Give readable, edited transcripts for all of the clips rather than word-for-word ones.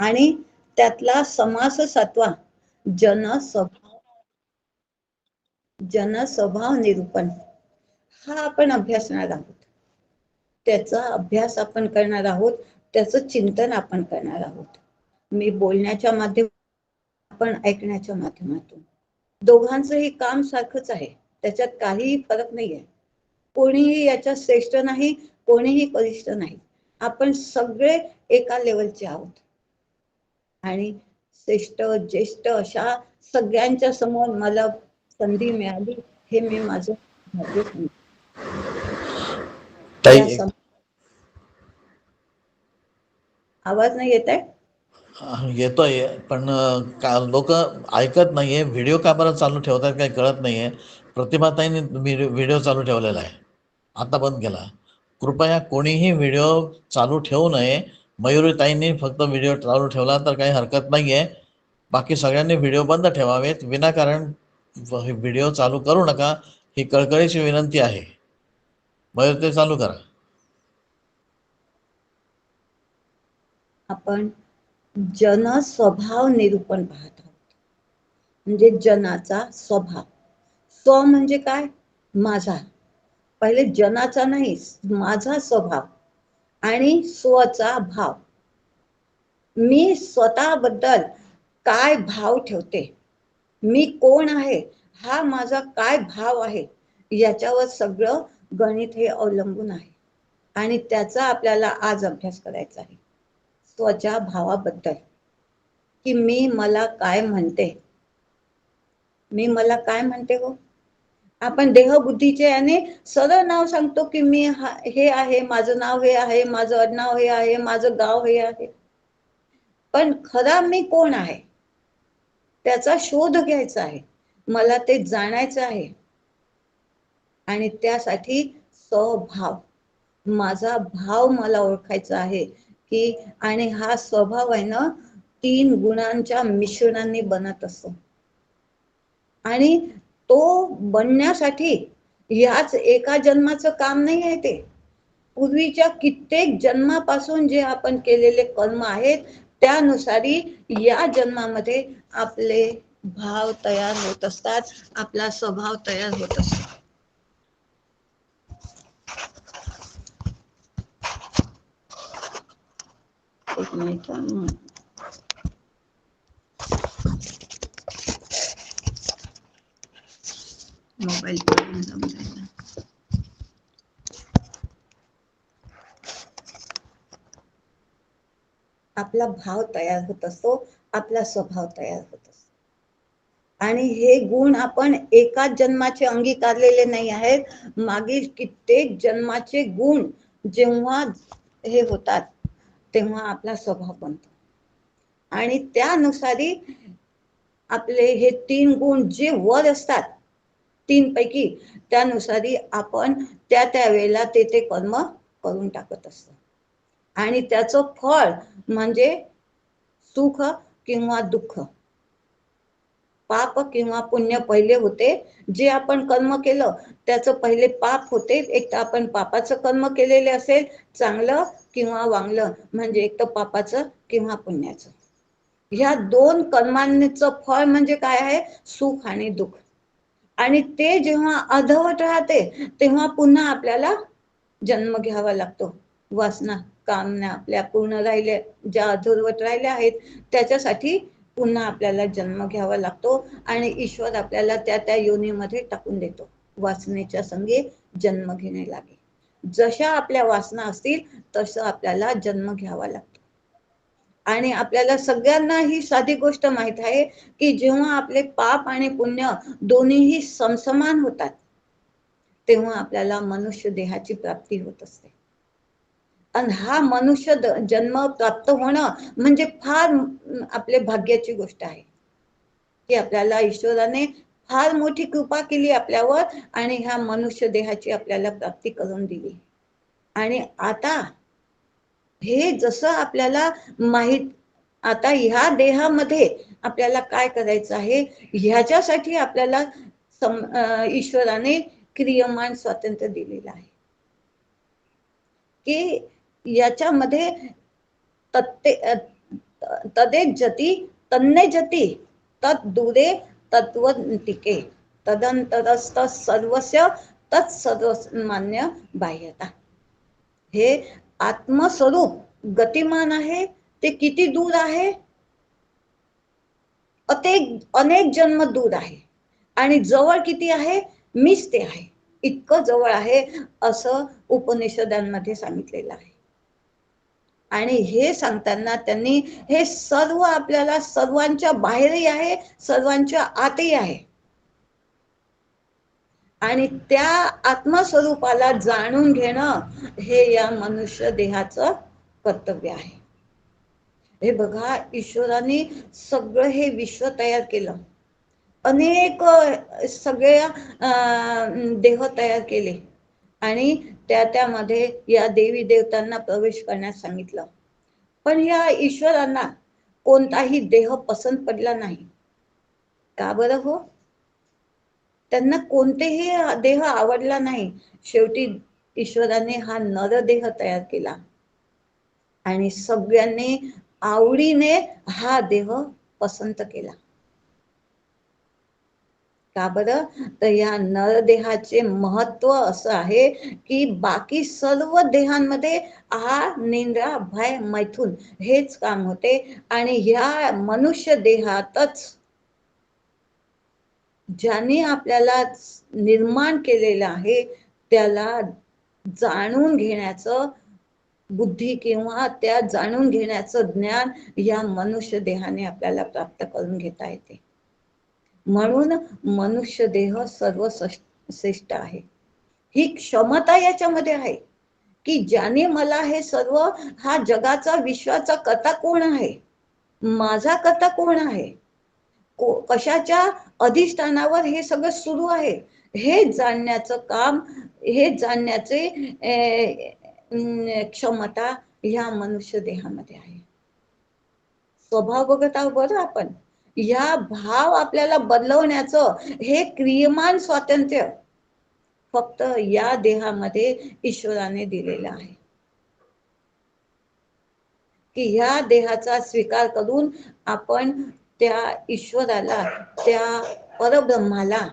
आणि त्यातला समास सातवा जनस्वभाव निरूपण हा आपण अभ्यासणार आहोत. त्याचा अभ्यास आपण करणार आहोत, त्याचं चिंतन आपण करणार आहोत. मी बोलण्याच्या माध्यमातून, आपण ऐकण्याच्या माध्यमातून, दोघांचंही काम सारखंच आहे, त्याच्यात काहीही फरक नाही आहे. कोणीही याच्यात श्रेष्ठ नाही, कोणीही कनिष्ठ नाही. आपण सगळे एका लेवलचे आहोत आणि श्रेष्ठ ज्येष्ठ अशा सगळ्यांच्या समोर मला संधी मिळाली, हे मी माझं भाग्य समजते. आवाज नाही येत आहे? येतोय, पण लोक ऐकत नाहीये. व्हिडिओ का बरं चालू ठेवतात काही कळत नाहीये. प्रतिभाताईंनी व्हिडिओ चालू ठेवलेला आहे, आता बंद केला. कृपया कोणीही व्हिडिओ चालू ठेवू नये. मयुरीताईंनी फक्त व्हिडिओ चालू ठेवला तर काही हरकत नाहीये. बाकी सगळ्यांनी व्हिडिओ बंद ठेवावेत. विनाकारण व्हिडिओ चालू करू नका, ही कळकळीची विनंती आहे. मयुरीताई चालू करा. आपण जनस्वभाव निरूपण पाहत आहोत. म्हणजे जनाचा स्वभाव. स्व म्हणजे काय? माझा. पहिले जनाचा नाही, माझा स्वभाव आणि स्वचा भाव. मी स्वतःबद्दल काय भाव ठेवते, मी कोण आहे, हा माझा काय भाव आहे, याच्यावर सगळं गणित हे अवलंबून आहे. आणि त्याचा आपल्याला आज अभ्यास करायचा आहे. स्वच्या भावाबद्दल, की मी मला काय म्हणते, मी मला काय म्हणते हो. आपण देहबुद्धीचे याने सरळ नाव सांगतो की मी हे आहे, माझं नाव हे आहे, माझं आडनाव हे आहे, माझं गाव हे आहे. पण खरा मी कोण आहे त्याचा शोध घ्यायचा आहे, मला ते जाणायचं आहे. आणि त्यासाठी स्वभाव, माझा भाव मला ओळखायचा आहे की, आणि हा स्वभाव आहे ना 3 गुणांच्या मिश्रणाने बनत असतो. आणि तो बनण्यासाठी याच एका जन्माचं काम नाही आहे. ते पूर्वीच्या कित्येक जन्मापासून जे आपण केलेले कर्म आहेत त्यानुसारी या जन्मामध्ये आपले भाव तयार होत असतात, आपला स्वभाव तयार होत असतो. एक मिनिट, मोबाईल आपला भाव तयार होत असतो, आपला स्वभाव तयार होत असतो. आणि हे गुण आपण एकाच जन्माचे अंगीकारलेले नाही आहेत, मागील कित्येक जन्माचे गुण जेव्हा हे होतात तेव्हा आपला स्वभाव बनतो. आणि त्यानुसारी आपले हे 3 गुण जे वर असतात 3 पैकी, त्यानुसारी आपण त्या वेळेला ते कर्म करून टाकत असतो. आणि त्याचं फळ म्हणजे सुख किंवा दुःख, पाप किंवा पुण्य पहिले होते. जे आपण कर्म केलं त्याचं पहिले पाप होते. एक तर आपण पापाचं कर्म केलेले असेल, चांगलं किंवा वांगलं, म्हणजे एक तर पापाचं किंवा पुण्याचं. ह्या 2 कर्मांचं फळ म्हणजे काय आहे? सुख आणि दुःख. आणि ते जेव्हा अर्धवट राहते तेव्हा पुन्हा आपल्याला जन्म घ्यावा लागतो. वासना कामना आपल्या पूर्ण राहिल्या, ज्या अर्धवट राहिल्या आहेत त्याच्यासाठी पुन्हा आपल्याला जन्म घ्यावा लागतो. आणि ईश्वर आपल्याला त्या योनीमध्ये टाकून देतो. वासनेच्या संगे जन्म घेणे लागे. जशा आपल्या वासना असतील तसं आपल्याला जन्म घ्यावा लागतो. आणि आपल्याला सगळ्यांना ही साधी गोष्ट माहित आहे की जेव्हा आपले पाप आणि पुण्य दोन्हीही समसमान होतात तेव्हा आपल्याला मनुष्य देहाची प्राप्ती होत असते. आणि हा मनुष्य जन्म प्राप्त होणं म्हणजे फार आपले भाग्याची गोष्ट आहे की आपल्याला ईश्वराने फार मोठी कृपा केली आपल्यावर आणि ह्या मनुष्य देहाची आपल्याला प्राप्ती करून दिली. आणि आता हे जसं आपल्याला माहित, आता ह्या देहामध्ये आपल्याला काय करायचं आहे ह्याच्यासाठी आपल्याला ईश्वराने क्रियमान स्वातंत्र्य दिलेलं आहे की याच्यामध्ये तदेज्जति तन्नेजति तत् दूरे तत्त्वन्तिके तदंतरस्त सर्वस्य तत्सर्वमान्य बाह्यता. हे आत्मस्वरूप गतिमान आहे, ते किती दूर आहे? अनेक जन्म दूर आहे. आणि जवळ किती आहे? मीच ते आहे. इतकं जवळ आहे असं उपनिषदांमध्ये सांगितलेलं आहे. आणि हे सांगताना त्यांनी हे सर्व आपल्याला सर्वांच्या बाहेरही आहे, सर्वांच्या आतही आहे. आणि त्या आत्मस्वरूपाला जाणून घेणं हे या मनुष्य देहाचं कर्तव्य आहे. हे बघा, ईश्वराने सगळं हे विश्व तयार केलं, अनेक सगळ्या देह तयार केले आणि त्यामध्ये या देवी देवतांना प्रवेश करण्यास सांगितलं. पण या ईश्वरांना कोणताही देह पसंत पडला नाही. का बरं हो? त्यांना कोणतेही देह आवडला नाही. शेवटी ईश्वराने हा नरदेह तयार केला आणि सगळ्यांनी आवडीने हा देह पसंत केला. का बरं? तर या नरदेहाचे महत्व असं आहे की बाकी सर्व देहांमध्ये आहार, निद्रा, भय, मैथुन हेच काम होते आणि ह्या मनुष्य देहातच ज्याने आपल्याला निर्माण केलेलं आहे त्याला जाणून घेण्याचं बुद्धी किंवा त्या जाणून घेण्याचं ज्ञान या मनुष्य देहाने आपल्याला प्राप्त करून घेता येते. म्हणून मनुष्य देह सर्वश्रेष्ठ आहे. ही क्षमता याच्यामध्ये आहे की ज्याने मला हे सर्व, हा जगाचा विश्वाचा कर्ता कोण आहे, माझा कर्ता कोण आहे, कशाच्या अधिष्ठानावर हे सगळं सुरू आहे, हे जाणण्याचं काम, हे जाणण्याचे क्षमता ह्या मनुष्य देहामध्ये आहे. स्वभाव बघत आहोत बरं आपण. या भाव आपल्याला बदलवण्याचं हे क्रियमान स्वातंत्र्य फक्त या देहामध्ये ईश्वराने दिलेलं आहे की ह्या देहाचा स्वीकार करून आपण त्या ईश्वराला, त्या परब्रह्माला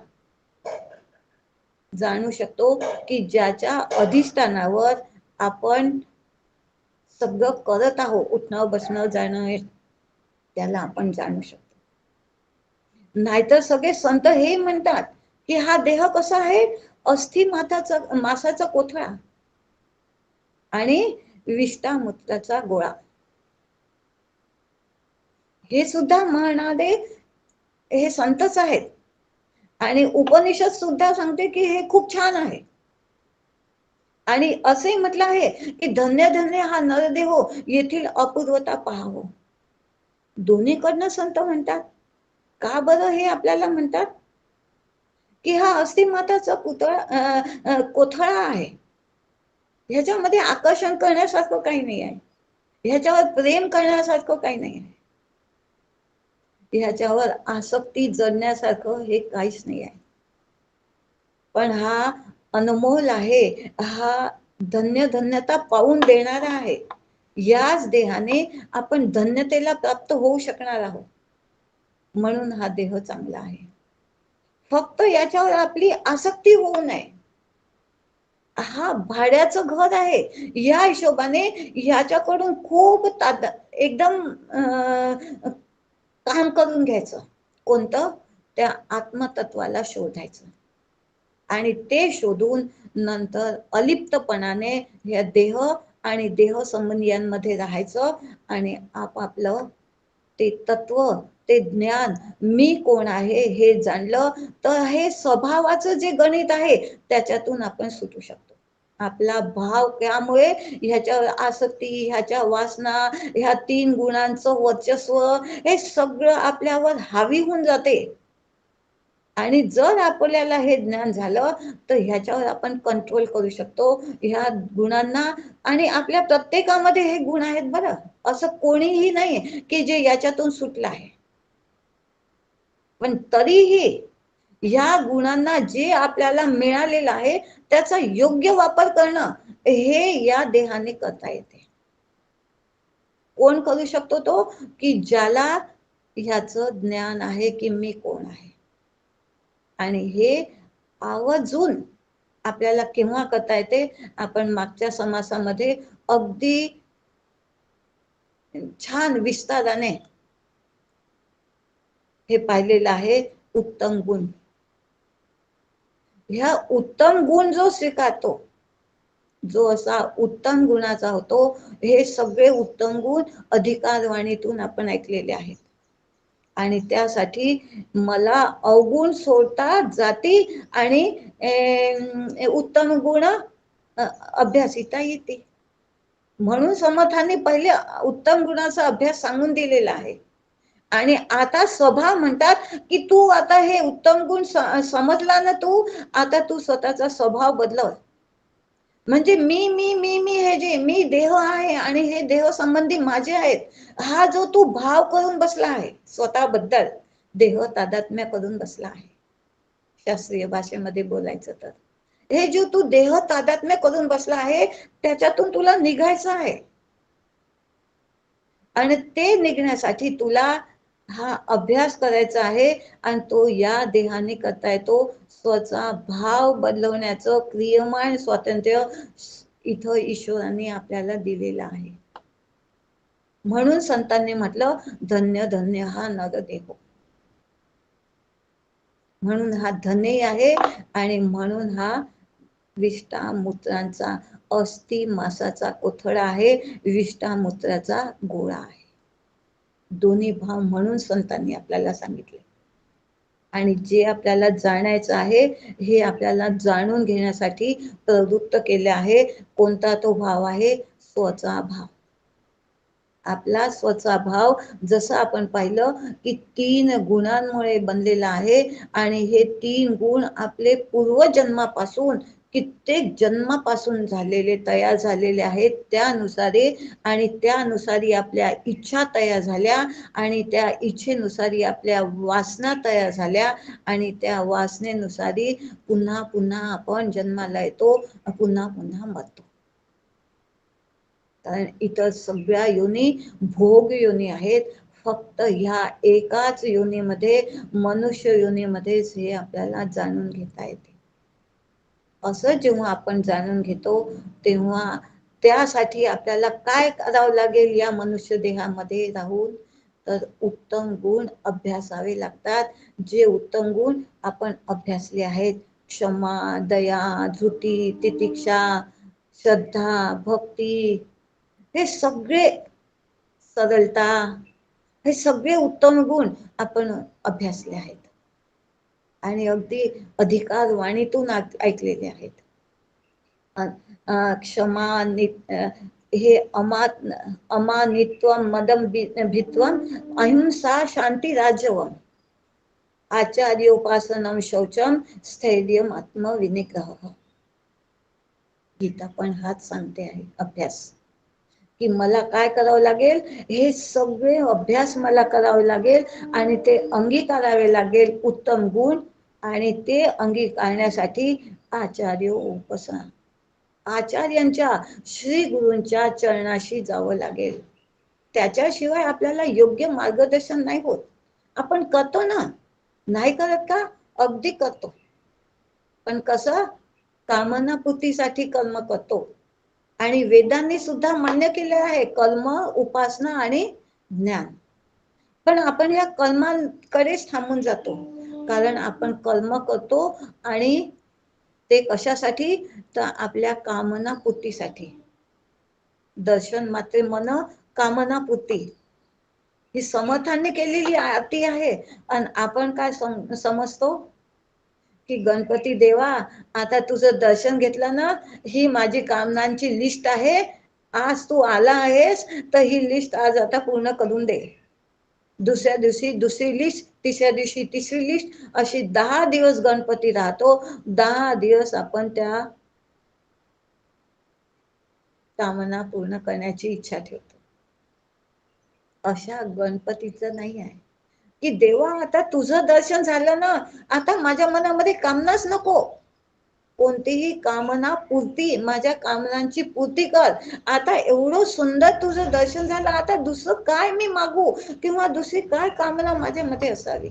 जाणू शकतो की ज्याच्या अधिष्ठानावर आपण सगळं करत आहोत, उठणं बसणं जाणं, त्याला आपण जाणू शकतो. नाहीतर सगळे संत हे म्हणतात की हा देह कसा आहे, अस्थि मासाचा कोथळा आणि विष्ठा मूत्राचा गोळा. हे सुद्धा म्हणणारे हे संतच आहेत आणि उपनिषद सुद्धा सांगते की हे खूप छान आहे. आणि असे म्हटलं आहे की धन्य धन्य हा नरदेहो, येथील अपूर्वता पाहावं. दोन्हीकडनं संत म्हणतात. का बरं हे आपल्याला म्हणतात की हा अस्थिमाताचा कोथळा आहे, ह्याच्यामध्ये आकर्षण करण्यासारखं काही नाही आहे, ह्याच्यावर प्रेम करण्यासारखं काही नाही आहे, ह्याच्यावर आसक्ती जडण्यासारखं हे काहीच नाही आहे. पण हा अनमोल आहे, हा धन्यता पाहून देणारा आहे. याच देहाने आपण धन्यतेला प्राप्त होऊ शकणार आहोत. म्हणून हा देह चांगला आहे. फक्त याच्यावर आपली आसक्ती होऊ नये. हा भाड्याचं घर आहे, या हिशोबाने याच्याकडून खूप एकदम काम करून घ्यायचं. कोणतं? त्या आत्मतत्वाला शोधायचं आणि ते शोधून नंतर अलिप्तपणाने या देह आणि देह संबंधियांमध्ये राहायचं आणि आपापलं ते तत्व, ते ज्ञान, मी कोण आहे हे जाणलं तर हे स्वभावाचं जे गणित आहे त्याच्यातून आपण सुटू शकतो. आपला भाव, त्यामुळे ह्याच्या आसक्ती, ह्याच्या वासना, ह्या 3 गुणांचं वर्चस्व हे सगळं आपल्यावर हावी होऊन जाते. आणि जर आपल्याला हे ज्ञान झालं तर ह्याच्यावर आपण कंट्रोल करू शकतो, ह्या गुणांना. आणि आपल्या प्रत्येकामध्ये हे गुण आहेत बरं, असं कोणीही नाही की जे याच्यातून सुटलं आहे. पण तरीही ह्या गुणांना जे आपल्याला मिळालेलं आहे त्याचा योग्य वापर करणं हे या देहाने करता येते. कोण करू शकतो तो? की ज्याला ह्याचं ज्ञान आहे की मी कोण आहे. आणि हे आवर्जून आपल्याला केव्हा करता येते? आपण मागच्या समासामध्ये अगदी छान विस्ताराने हे पाहिलेलं आहे, उत्तम गुण. ह्या उत्तम गुण जो स्वीकारतो, जो असा उत्तम गुणाचा होतो, हे सगळे उत्तम गुण अधिकारवाणीतून आपण ऐकलेले आहेत. आणि त्यासाठी मला अवगुण सोडता जाती आणि उत्तम गुण अभ्यासिता येते. म्हणून समर्थांनी पहिले उत्तम गुणाचा अभ्यास सांगून दिलेला आहे. आणि आता स्वभाव म्हणतात की तू आता हे उत्तम गुण समजला ना, तू आता तू स्वतःचा स्वभाव बदलव. म्हणजे मी मी मी मी हे जे मी देह आहे आणि हे देह संबंधी माझे आहेत, हा जो तू भाव करून बसला आहे स्वतःबद्दल, देह तादात्म्य करून बसला आहे. शास्त्रीय भाषेमध्ये बोलायचं तर हे जो तू देह तादात्म्य करून बसला आहे, त्याच्यातून तुला निघायचं आहे. आणि ते निघण्यासाठी तुला हा अभ्यास करायचा आहे. आणि तो या देहाने करता येतो. स्वतः भाव बदलवण्याचं क्रियमान स्वातंत्र्य इथं ईश्वराने आपल्याला दिलेलं आहे. म्हणून संतांनी म्हटलं, धन्य धन्य हा नरदेह. म्हणून हा धन्य आहे. आणि म्हणून हा विष्ठामूत्रांचा अस्थि मासाचा कोथळा आहे, विष्ठामूत्राचा गोळा आहे. दोन्ही भाव म्हणून संतांनी आपल्याला सांगितले. आणि जे आपल्याला जाणायचं आहे, हे आपल्याला जाणून घेण्यासाठी प्रवृत्त केले आहे. कोणता तो भाव आहे? स्वचा भाव. आपला स्वचा भाव जसं आपण पाहिलं की 3 गुणांमुळे बनलेला आहे. आणि हे 3 गुण आपले पूर्वजन्मापासून कित्येक जन्मापासून झालेले, तयार झालेले आहेत. त्यानुसारे आणि त्यानुसारी आपल्या इच्छा तयार झाल्या आणि त्या इच्छेनुसारी आपल्या वासना तयार झाल्या आणि त्या वासनेनुसारी पुन्हा पुन्हा आपण जन्माला येतो, पुन्हा पुन्हा मरतो. कारण इतर सगळ्या योनी भोग योनी आहेत. फक्त ह्या एकाच योनीमध्ये, मनुष्य योनीमध्येच हे आपल्याला जाणून घेता येते. असं जेव्हा आपण जाणून घेतो, तेव्हा त्यासाठी आपल्याला काय करावं लागेल या मनुष्य देहामध्ये राहून? तर उत्तम गुण अभ्यासावे लागतात. जे उत्तम गुण आपण अभ्यासले आहेत, क्षमा, दया, धृती, तितिक्षा, श्रद्धा, भक्ती, हे सगळे, सरलता, हे सगळे उत्तम गुण आपण अभ्यासले आहेत. आणि अगदी अधिकार वाणीतून ऐकलेले आहेत. क्षमा, हे अमानित्वम, मदम भित्वम, अहिंसा, शांती, राजवम, आचार्योपासनम, शौचम, स्थैर्यम, आत्मविनिग्रह. गीता पण हाच सांगते आहे अभ्यास. की मला काय करावं लागेल? हे सगळे अभ्यास मला करावे लागेल आणि ते अंगीकारावे लागेल उत्तम गुण. आणि ते अंगीकारण्यासाठी आचार्य उपासना, आचार्यांच्या, श्री गुरूंच्या चरणाशी जावं लागेल. त्याच्याशिवाय आपल्याला योग्य मार्गदर्शन नाही होत. आपण करतो ना, नाही करत का? अगदी करतो. पण कसं? कामनापूर्तीसाठी कर्म करतो. आणि वेदांनी सुद्धा मान्य केले आहे कर्म, उपासना आणि ज्ञान. पण आपण या कर्मांकडेच थांबून जातो. कारण आपण कर्म करतो आणि ते कशासाठी? तर आपल्या कामनापूर्तीसाठी. दर्शन मात्रे मन कामनापूर्ती, ही समर्थांनी केलेली अटी आहे. आणि आपण काय समजतो? की गणपती देवा, आता तुझं दर्शन घेतलं ना, ही माझी कामनांची लिस्ट आहे. आज तू आला आहेस तर ही लिस्ट आज आता पूर्ण करून दे. दुसऱ्या दिवशी दुसरी लिस्ट, तिसऱ्या दिवशी तिसरी लिस्ट, अशी 10 दिवस गणपती राहतो. 10 दिवस आपण त्या कामना पूर्ण करण्याची इच्छा ठेवतो. अशा गणपतीचं नाही आहे की देवा आता तुझं दर्शन झालं ना, आता माझ्या मनामध्ये कामनाच नको. कोणतीही कामना पूर्ती, माझ्या कामनांची पूर्ती कर. आता एवढं सुंदर तुझं दर्शन झालं, आता दुसरं काय मी मागू किंवा दुसरी काय कामना माझ्यामध्ये असावी.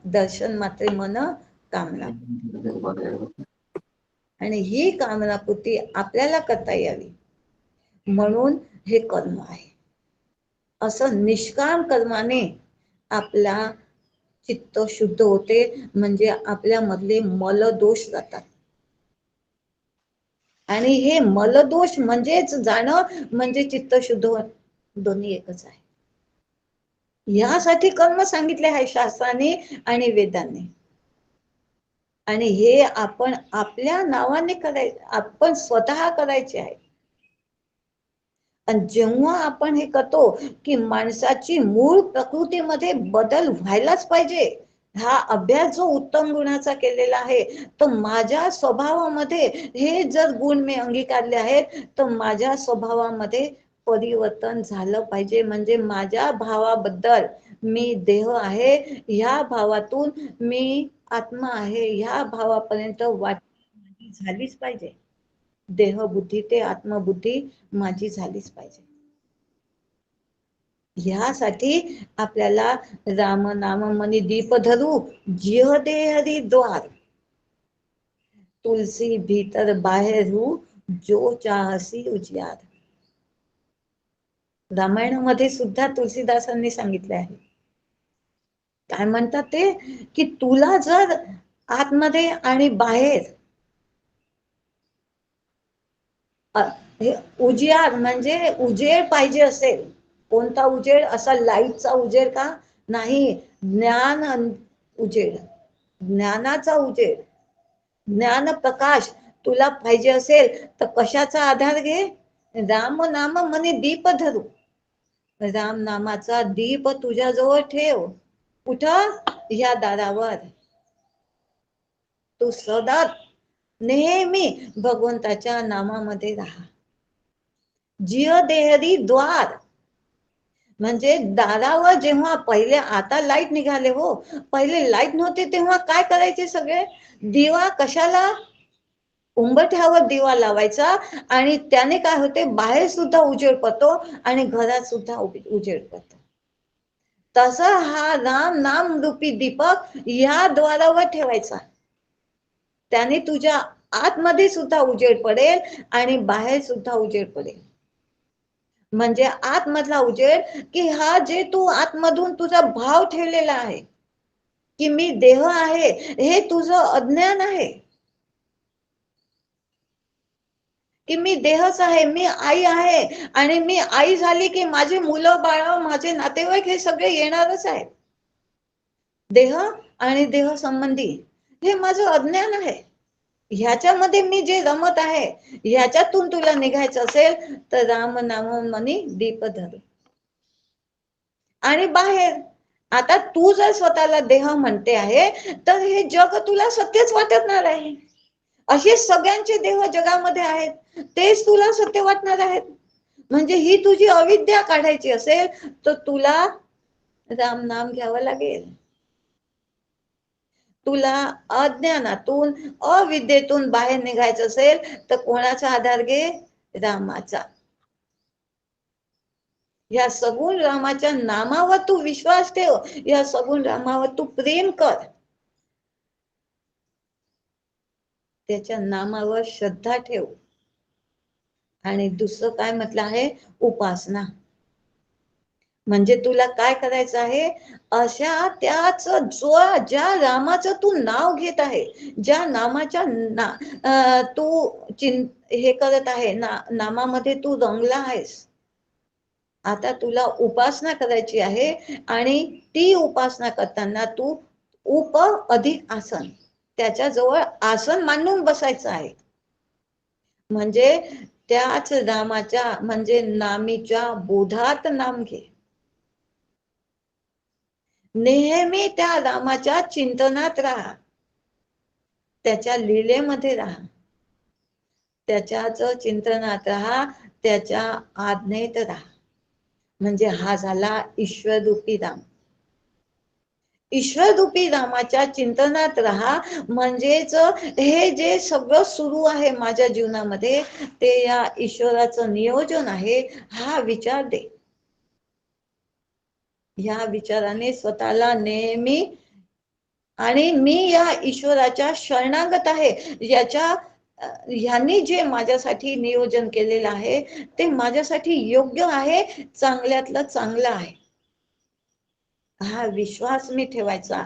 दर्शन मात्रे मन कामना, आणि ही कामनापूर्ती आपल्याला करता यावी म्हणून हे कर्म आहे. असं निष्काम कर्माने आपला चित्त शुद्ध होते, म्हणजे आपल्या मधले मलदोष जातात. आणि हे मलदोष म्हणजेच जाणं म्हणजे चित्त शुद्ध होणं, दोन्ही एकच आहे. यासाठी कर्म सांगितले आहे शास्त्राने आणि वेदांनी. आणि हे आपण आपल्या नावाने करायचे, आपण स्वतः करायचे आहे. आणि जेव्हा आपण हे करतो की माणसाची मूळ प्रकृतीमध्ये बदल व्हायलाच पाहिजे, हा अभ्यास जो उत्तम गुणाचा केलेला आहे, तर माझ्या स्वभावामध्ये हे जर गुण मी अंगीकारले आहेत, तर माझ्या स्वभावामध्ये परिवर्तन झालं पाहिजे. म्हणजे माझ्या भावाबद्दल, मी देह आहे ह्या भावातून मी आत्मा आहे ह्या भावापर्यंत वाटणी झालीच पाहिजे. देहबुद्धी ते आत्मबुद्धी माझी झालीच पाहिजे. ह्यासाठी आपल्याला राम नाम मनी दीप धरू, जिह दे हरी द्वार, तुलसी भीतर बाहेर हूँ, जो चाहसी उजियार. रामायणामध्ये सुद्धा तुलसीदासांनी सांगितले आहे. काय म्हणतात ते, की तुला जर आतमध्ये आणि बाहेर उजियार म्हणजे उजेड पाहिजे असेल, कोणता उजेड, असा लाईटचा उजेड का नाही, ज्ञान उजेड, ज्ञानाचा उजेड, ज्ञान प्रकाश तुला पाहिजे असेल तर कशाचा आधार घे, राम नाम मनी दीप धरू, राम नामाचा दीप तुझ्या जवळ ठेव. कुठं, ह्या दारावर. तू सदा नेहमी भगवंताच्या नामामध्ये राहा. जिय देहरी द्वार म्हणजे दारावर. जेव्हा पहिले, आता लाईट निघाले हो, पहिले लाईट नव्हते तेव्हा काय करायचे सगळे, दिवा कशाला, उंबरठ्यावर दिवा लावायचा आणि त्याने काय होते, बाहेर सुद्धा उजेड पडतो आणि घरात सुद्धा उजेड पडतो. तसं हा राम नाम रूपी दीपक या द्वारावर ठेवायचा, त्याने तुझ्या आतमध्ये सुद्धा उजेड पडेल आणि बाहेर सुद्धा उजेड पडेल. म्हणजे आतमधला उजेड, की हा जे तू आतमधून तुझा भाव ठेवलेला आहे की मी देह आहे, हे तुझं अज्ञान आहे. की मी देहच आहे, मी आई आहे, आणि मी आई झाली की माझे मुलं बाळ, माझे नातेवाईक हे सगळे येणारच आहेत. देह आणि देह संबंधी हे माझं अज्ञान आहे. ह्याच्यामध्ये मी जे रमत आहे, ह्याच्यातून तुला निघायचं असेल तर राम नाम मनी दीप धर. आणि बाहेर, आता तू जर स्वतःला देह म्हणते आहे तर हे जग तुला सत्यच वाटणार आहे. असे सगळ्यांचे देह जगामध्ये आहेत, तेच तुला सत्य वाटणार आहेत. म्हणजे ही तुझी अविद्या काढायची असेल तर तुला राम नाम घ्यावं लागेल. तुला अज्ञानातून, अविद्येतून बाहेर निघायचं असेल तर कोणाचा आधार घे, रामाचा. या सगुण रामाच्या नामावर तू विश्वास ठेव, या सगुण रामावर तू प्रेम कर, त्याच्या नामावर श्रद्धा ठेव. आणि दुसरं काय म्हटलं आहे, उपासना. म्हणजे तुला काय करायचं आहे, अशा त्याच ज्या रामाचं तू नाव घेत आहे, ज्या नामाच्या तू हे करत आहे, नामामध्ये तू रंगला आहेस. आता तुला उपासना करायची आहे आणि ती उपासना करताना तू उप अधिक आसन, त्याच्याजवळ आसन मांडून बसायचं आहे. म्हणजे त्याच रामाच्या म्हणजे नामीच्या बोधात नाम घे. नेहमी त्या रामाच्या चिंतनात राहा, त्याच्या लीलेमध्ये राहा, त्याच्याच चिंतनात राहा, त्याच्या आज्ञेत राहा. म्हणजे हा झाला ईश्वर रूपी राम. ईश्वररूपी रामाच्या चिंतनात राहा, म्हणजेच हे जे सगळं सुरू आहे माझ्या जीवनामध्ये ते या ईश्वराचं नियोजन आहे हा विचार दे. ह्या विचाराने स्वतःला नेहमी, आणि मी या ईश्वराच्या शरणागत आहे, याच्या ह्यांनी जे माझ्यासाठी नियोजन केलेलं आहे ते माझ्यासाठी योग्य आहे, चांगल्यातलं चांगलं आहे, हा विश्वास मी ठेवायचा.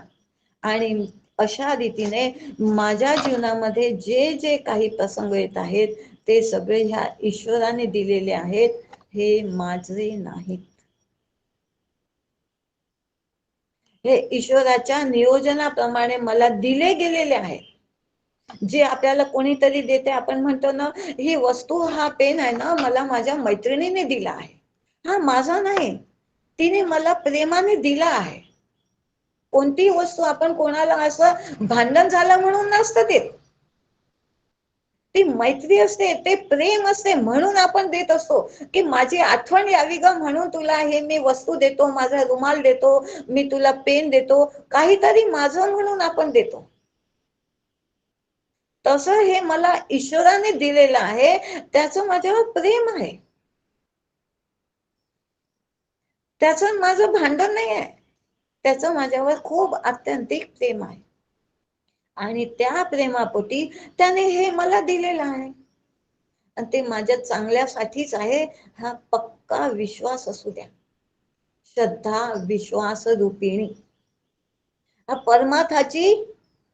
आणि अशा रीतीने माझ्या जीवनामध्ये जे जे काही प्रसंग येत आहेत ते सगळे ह्या ईश्वराने दिलेले आहेत, हे माझे नाहीत. हे ईश्वराच्या नियोजनाप्रमाणे मला दिले गेलेले आहे. जे आपल्याला कोणीतरी देते, आपण म्हणतो ना ही वस्तू, हा पेन आहे ना मला माझ्या मैत्रिणीने दिला आहे, हा माझा नाही, तिने मला प्रेमाने दिला आहे. कोणतीही वस्तू आपण कोणाला असं भांडण झालं म्हणून नसतं देत, ती मैत्री असते, ते प्रेम असते, म्हणून आपण देत असतो की माझी आठवण यावी ग म्हणून तुला हे मी वस्तू देतो, माझा रुमाल देतो, मी तुला पेन देतो, काहीतरी माझं म्हणून आपण देतो. तसं हे मला ईश्वराने दिलेलं आहे, त्याचं माझ्यावर प्रेम आहे, त्याचं माझं भांडण नाही आहे, त्याचं माझ्यावर खूप आत्यंतिक प्रेम आहे. आणि त्या प्रेमापोटी त्याने हे मला दिलेलं आहे, आणि ते माझ्या चांगल्यासाठीच आहे, हा पक्का विश्वास असू द्या. श्रद्धा विश्वास रूपिणी हा परमार्थाची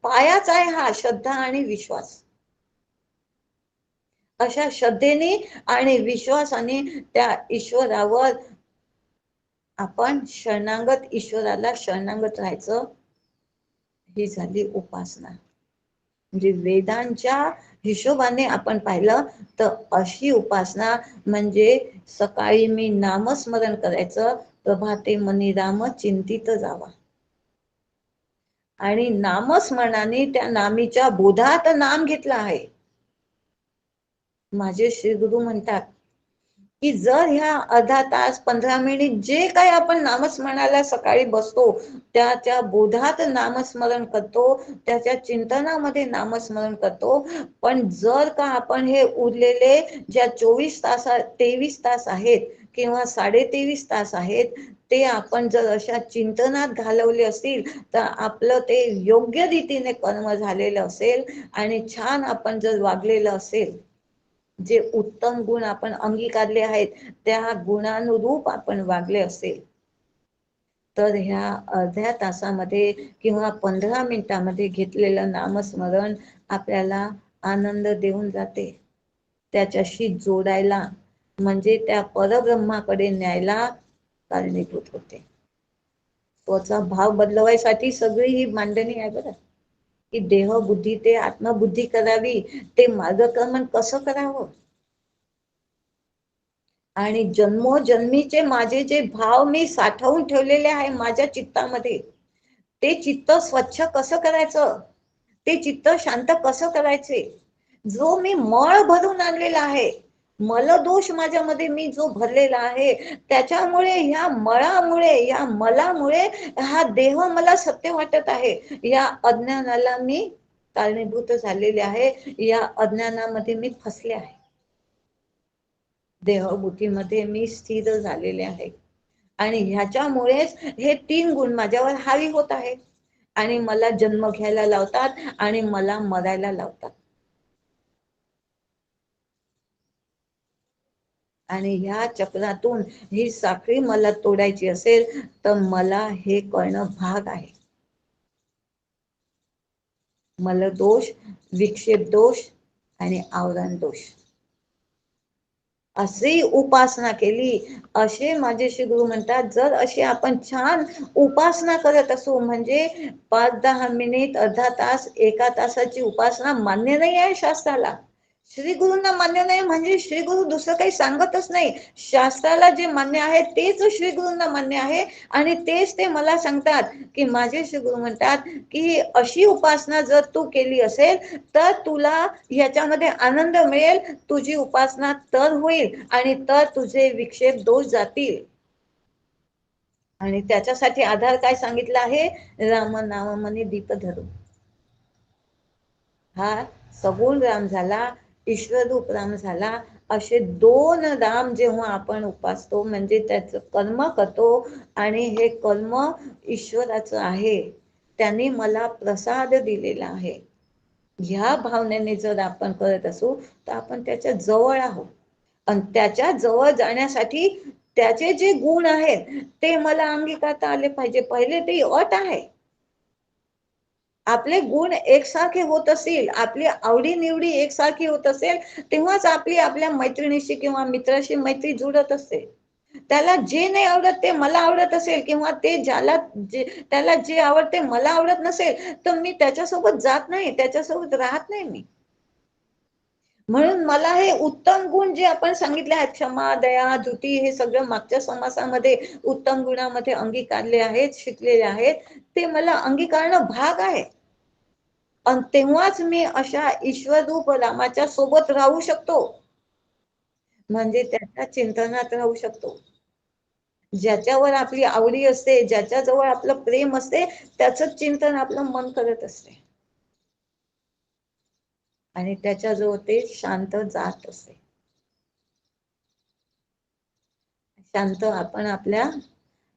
पायाच आहे, हा श्रद्धा आणि विश्वास. अशा श्रद्धेने आणि विश्वासाने त्या ईश्वरावर आपण शरणागत, ईश्वराला शरणागत राहायचं, ही झाली उपासना. म्हणजे वेदांच्या हिशोबाने आपण पाहिलं तर अशी उपासना म्हणजे सकाळी मी नामस्मरण करायचं, प्रभाते मनी राम चिंतित जावा, आणि नामस्मरणाने त्या नामीच्या बोधात नाम घेतलं आहे. माझे श्री गुरु म्हणतात की जर ह्या अर्धा तास 15 मिनिट जे काही आपण नामस्मरणाला सकाळी बसतो, त्याच्या बोधात नामस्मरण करतो, त्याच्या चिंतनामध्ये नामस्मरण करतो, पण जर का आपण हे उरलेले ज्या 24 तास 23 तास आहेत किंवा 23.5 तास आहेत ते आपण जर अशा चिंतनात घालवले असतील तर आपलं ते योग्य रीतीने कर्म झालेलं असेल, आणि छान आपण जर वागलेलं असेल, जे उत्तम गुण आपण अंगीकारले आहेत त्या गुणानुरूप आपण वागले असेल, तर ह्या अर्ध्या तासामध्ये किंवा 15 मिनिटामध्ये घेतलेलं नामस्मरण आपल्याला आनंद देऊन जाते, त्याच्याशी जोडायला म्हणजे त्या परब्रह्माकडे न्यायला कारणीभूत होते. स्वतःचा भाव बदलवायसाठी सगळी ही मांडणी आहे बरं, की देह बुद्धी ते आत्मबुद्धी करावी, ते मार्गक्रमण कसं करावं, आणि जन्मोजन्मीचे माझे जे भाव मी साठवून ठेवलेले आहे माझ्या चित्तामध्ये, ते चित्त स्वच्छ कसं करायचं, ते चित्त शांत कसं करायचे, जो मी मळ भरून आणलेला आहे, मल दोष माझ्यामध्ये मी जो भरलेला आहे, त्याच्यामुळे ह्या मळामुळे या मलामुळे हा देह मला सत्य वाटत आहे, या अज्ञानाला मी कारणीभूत झालेले आहे, या अज्ञानामध्ये मी फसले आहे, देहबुद्धीमध्ये मी स्थिर झालेले आहे, आणि ह्याच्यामुळेच हे 3 गुण माझ्यावर हावी होत आहे आणि मला जन्म घ्यायला लावतात आणि मला मरायला लावतात. आणि ह्या चक्रातून ही साखळी मला तोडायची असेल तर मला हे कळणं भाग आहे. मलदोष, विक्षेप दोष आणि आवरण दोष, अशी उपासना केली, असे माझे श्री गुरु म्हणतात, जर अशी आपण छान उपासना करत असू, म्हणजे 5-10 मिनिट, अर्धा तास, 1 तासाची उपासना मान्य नाही आहे शास्त्राला, श्री गुरूंना मान्य नाही, म्हणजे श्री गुरु दुसरं काही सांगतच नाही, शास्त्राला जे मान्य आहे तेच श्री गुरूंना मान्य आहे, आणि तेच ते मला सांगतात की माझे श्री गुरु म्हणतात की अशी उपासना जर तू केली असेल तर तुला याच्यामध्ये आनंद मिळेल, तुझी उपासना तर होईल आणि तर तुझे विक्षेप दोष जातील. आणि त्याच्यासाठी आधार काय सांगितला आहे? राम नाम म्हणे दीप धरू. हा सगुण राम झाला, ईश्वरूप राम झाला. असे दोन राम जेव्हा आपण उपासतो म्हणजे त्याचं कर्म करतो आणि हे कर्म ईश्वराचं आहे, त्यांनी मला प्रसाद दिलेला आहे, ह्या भावनेने जर आपण करत असू तर आपण त्याच्या जवळ आहोत. आणि त्याच्या जवळ जाण्यासाठी त्याचे जे गुण आहेत ते मला अंगीकारता आले पाहिजे. पहिले ती अट आहे. आपले गुण एकसारखे होत असतील, आपली आवडीनिवडी एकसारखी होत असेल, तेव्हाच आपली आपल्या मैत्रिणीशी किंवा मित्राशी मैत्री जुळत असते. त्याला जे नाही आवडत ते मला आवडत असेल किंवा ते त्याला जे आवडते मला आवडत नसेल तर मी त्याच्यासोबत जात नाही, त्याच्यासोबत राहत नाही मी. म्हणून मला हे उत्तम गुण जे आपण सांगितले आहेत, क्षमा, दया, धृती, हे सगळं मागच्या समासामध्ये उत्तम गुणामध्ये अंगीकारले आहेत, शिकलेले आहेत, ते मला अंगीकारणं भाग आहे. आणि तेव्हाच मी अशा ईश्वरूप रामाच्या सोबत राहू शकतो, म्हणजे त्याच्या चिंतनात राहू शकतो. ज्याच्यावर आपली आवडी असते, ज्याच्याजवळ आपलं प्रेम असते, त्याचं चिंतन आपलं मन करत असते आणि त्याच्याजवळ ते शांत जात असते. शांत आपण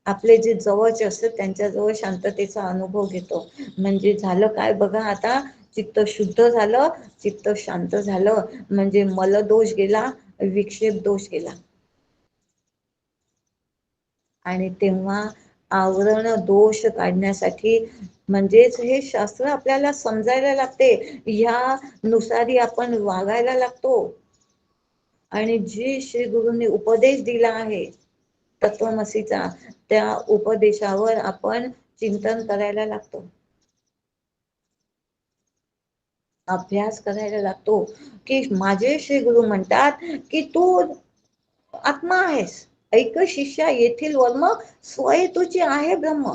आपले जे जवळचे असतात त्यांच्याजवळ शांततेचा अनुभव घेतो. म्हणजे झालं काय बघा, आता चित्त शुद्ध झालं, चित्त शांत झालं, म्हणजे मल दोष गेला, विक्षेप दोष गेला. आणि तेव्हा आवरण दोष काढण्यासाठी म्हणजेच हे शास्त्र आपल्याला समजायला लागते, ह्या नुसारी आपण वागायला लागतो. आणि जी श्री गुरूंनी उपदेश दिला आहे तत्वमसीचा, त्या उपदेशावर आपण चिंतन करायला लागतो, अभ्यास करायला लागतो. की माझे श्री गुरु म्हणतात की तू आत्मा आहेस, ऐक शिष्या येथील वर्म स्वय तुझी आहे ब्रह्म.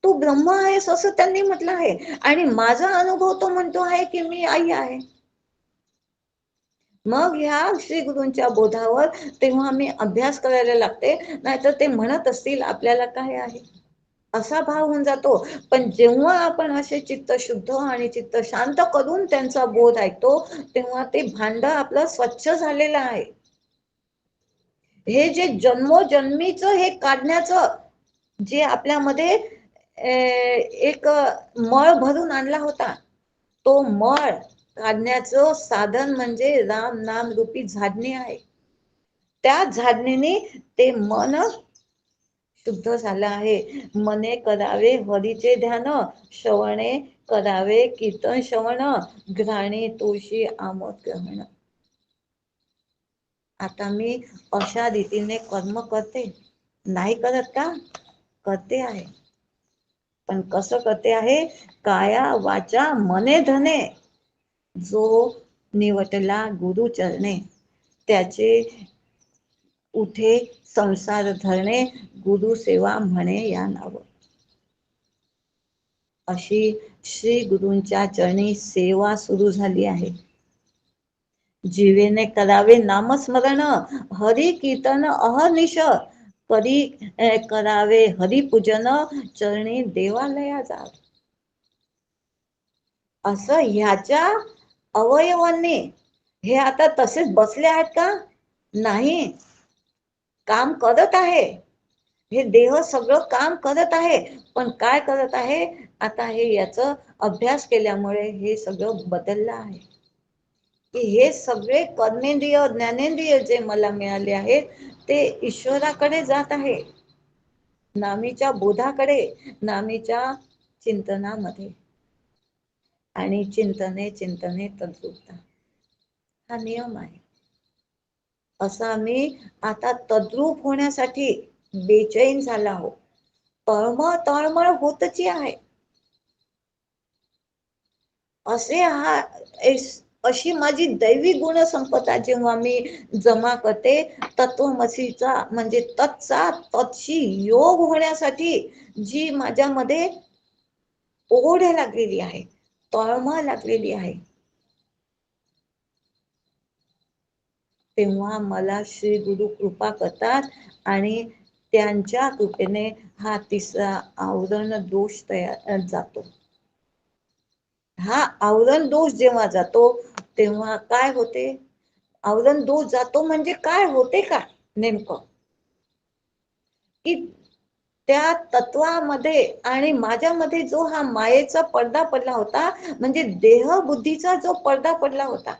तू ब्रह्म आहेस असं त्यांनी म्हटलं आहे. आणि माझा अनुभव तो म्हणतो आहे की मी आई आहे. मग ह्या श्री गुरूंच्या बोधावर तेव्हा मी अभ्यास करायला लागते, नाहीतर ते म्हणत असतील आपल्याला काय आहे असा भाव होऊन जातो. पण जेव्हा आपण असे चित्त शुद्ध आणि चित्त शांत करून त्यांचा बोध ऐकतो, तेव्हा ते भांड आपलं स्वच्छ झालेलं आहे. हे जे जन्मोजन्मीचं हे काढण्याचं जे आपल्यामध्ये एक मळ भरून आणला होता, तो मळ काढण्याचं साधन म्हणजे राम नाम रूपी झाडणी आहे. त्या झाडणीने ते मन शुद्ध झालं आहे. मने करावे हरीचे ध्यान, श्रवणे करावे कीर्तन श्रवण, घ्राणे तुळशी आमोद ग्रहण. आता मी अशा रीतीने कर्म करते, नाही करत का? करते आहे. पण कसं करते आहे? काया वाचा मने धने, जो निवटला गुरु चरणे, त्याचे उठे संसार धरणे, गुरु सेवा म्हणे या नाव. अशी श्री गुरूंच्या चरणी सेवा सुरू झाली आहे. जीवेने करावे नामस्मरण, हरी कीर्तन अहर्निश, करी करावे हरिपूजन, चरणी देवालया जावे. असं ह्याच्या अवयवांनी हे आता तसेच बसले आहेत का? नाही, काम करत आहे. हे देह सगळं काम करत आहे. पण काय करत आहे? आता हे याचं अभ्यास केल्यामुळे हे सगळं बदललं आहे, की हे सगळे कर्मेंद्रिय ज्ञानेंद्रिय जे मला मिळाले आहेत ते ईश्वराकडे जात आहे, नामीच्या बोधाकडे, नामीच्या चिंतनामध्ये. आणि चिंतने चिंतने तद्रूपता, हा नियम आहे. असा आम्ही आता तद्रूप होण्यासाठी बेचैन झाला आहोत. तळमळ तळमळ होतची आहे. असे अशी माझी दैवी गुण संपदा जेव्हा मी जमा करते, तत्वमसीचा म्हणजे तत्चा तत्शी योग होण्यासाठी जी माझ्यामध्ये ओढ लागलेली आहे, तळमळ लागलेली आहे, तेव्हा मला श्री गुरु कृपा करतात आणि त्यांच्या कृपेने हा तिसरा आवरण दोष तयार जातो. हा आवरण दोष जेव्हा जातो तेव्हा काय होते? आवरण दोष जातो म्हणजे काय होते का नेमकं? की त्या तत्वामध्ये आणि माझ्यामध्ये जो हा मायेचा पडदा पडला होता, म्हणजे देह बुद्धीचा जो पडदा पडला होता,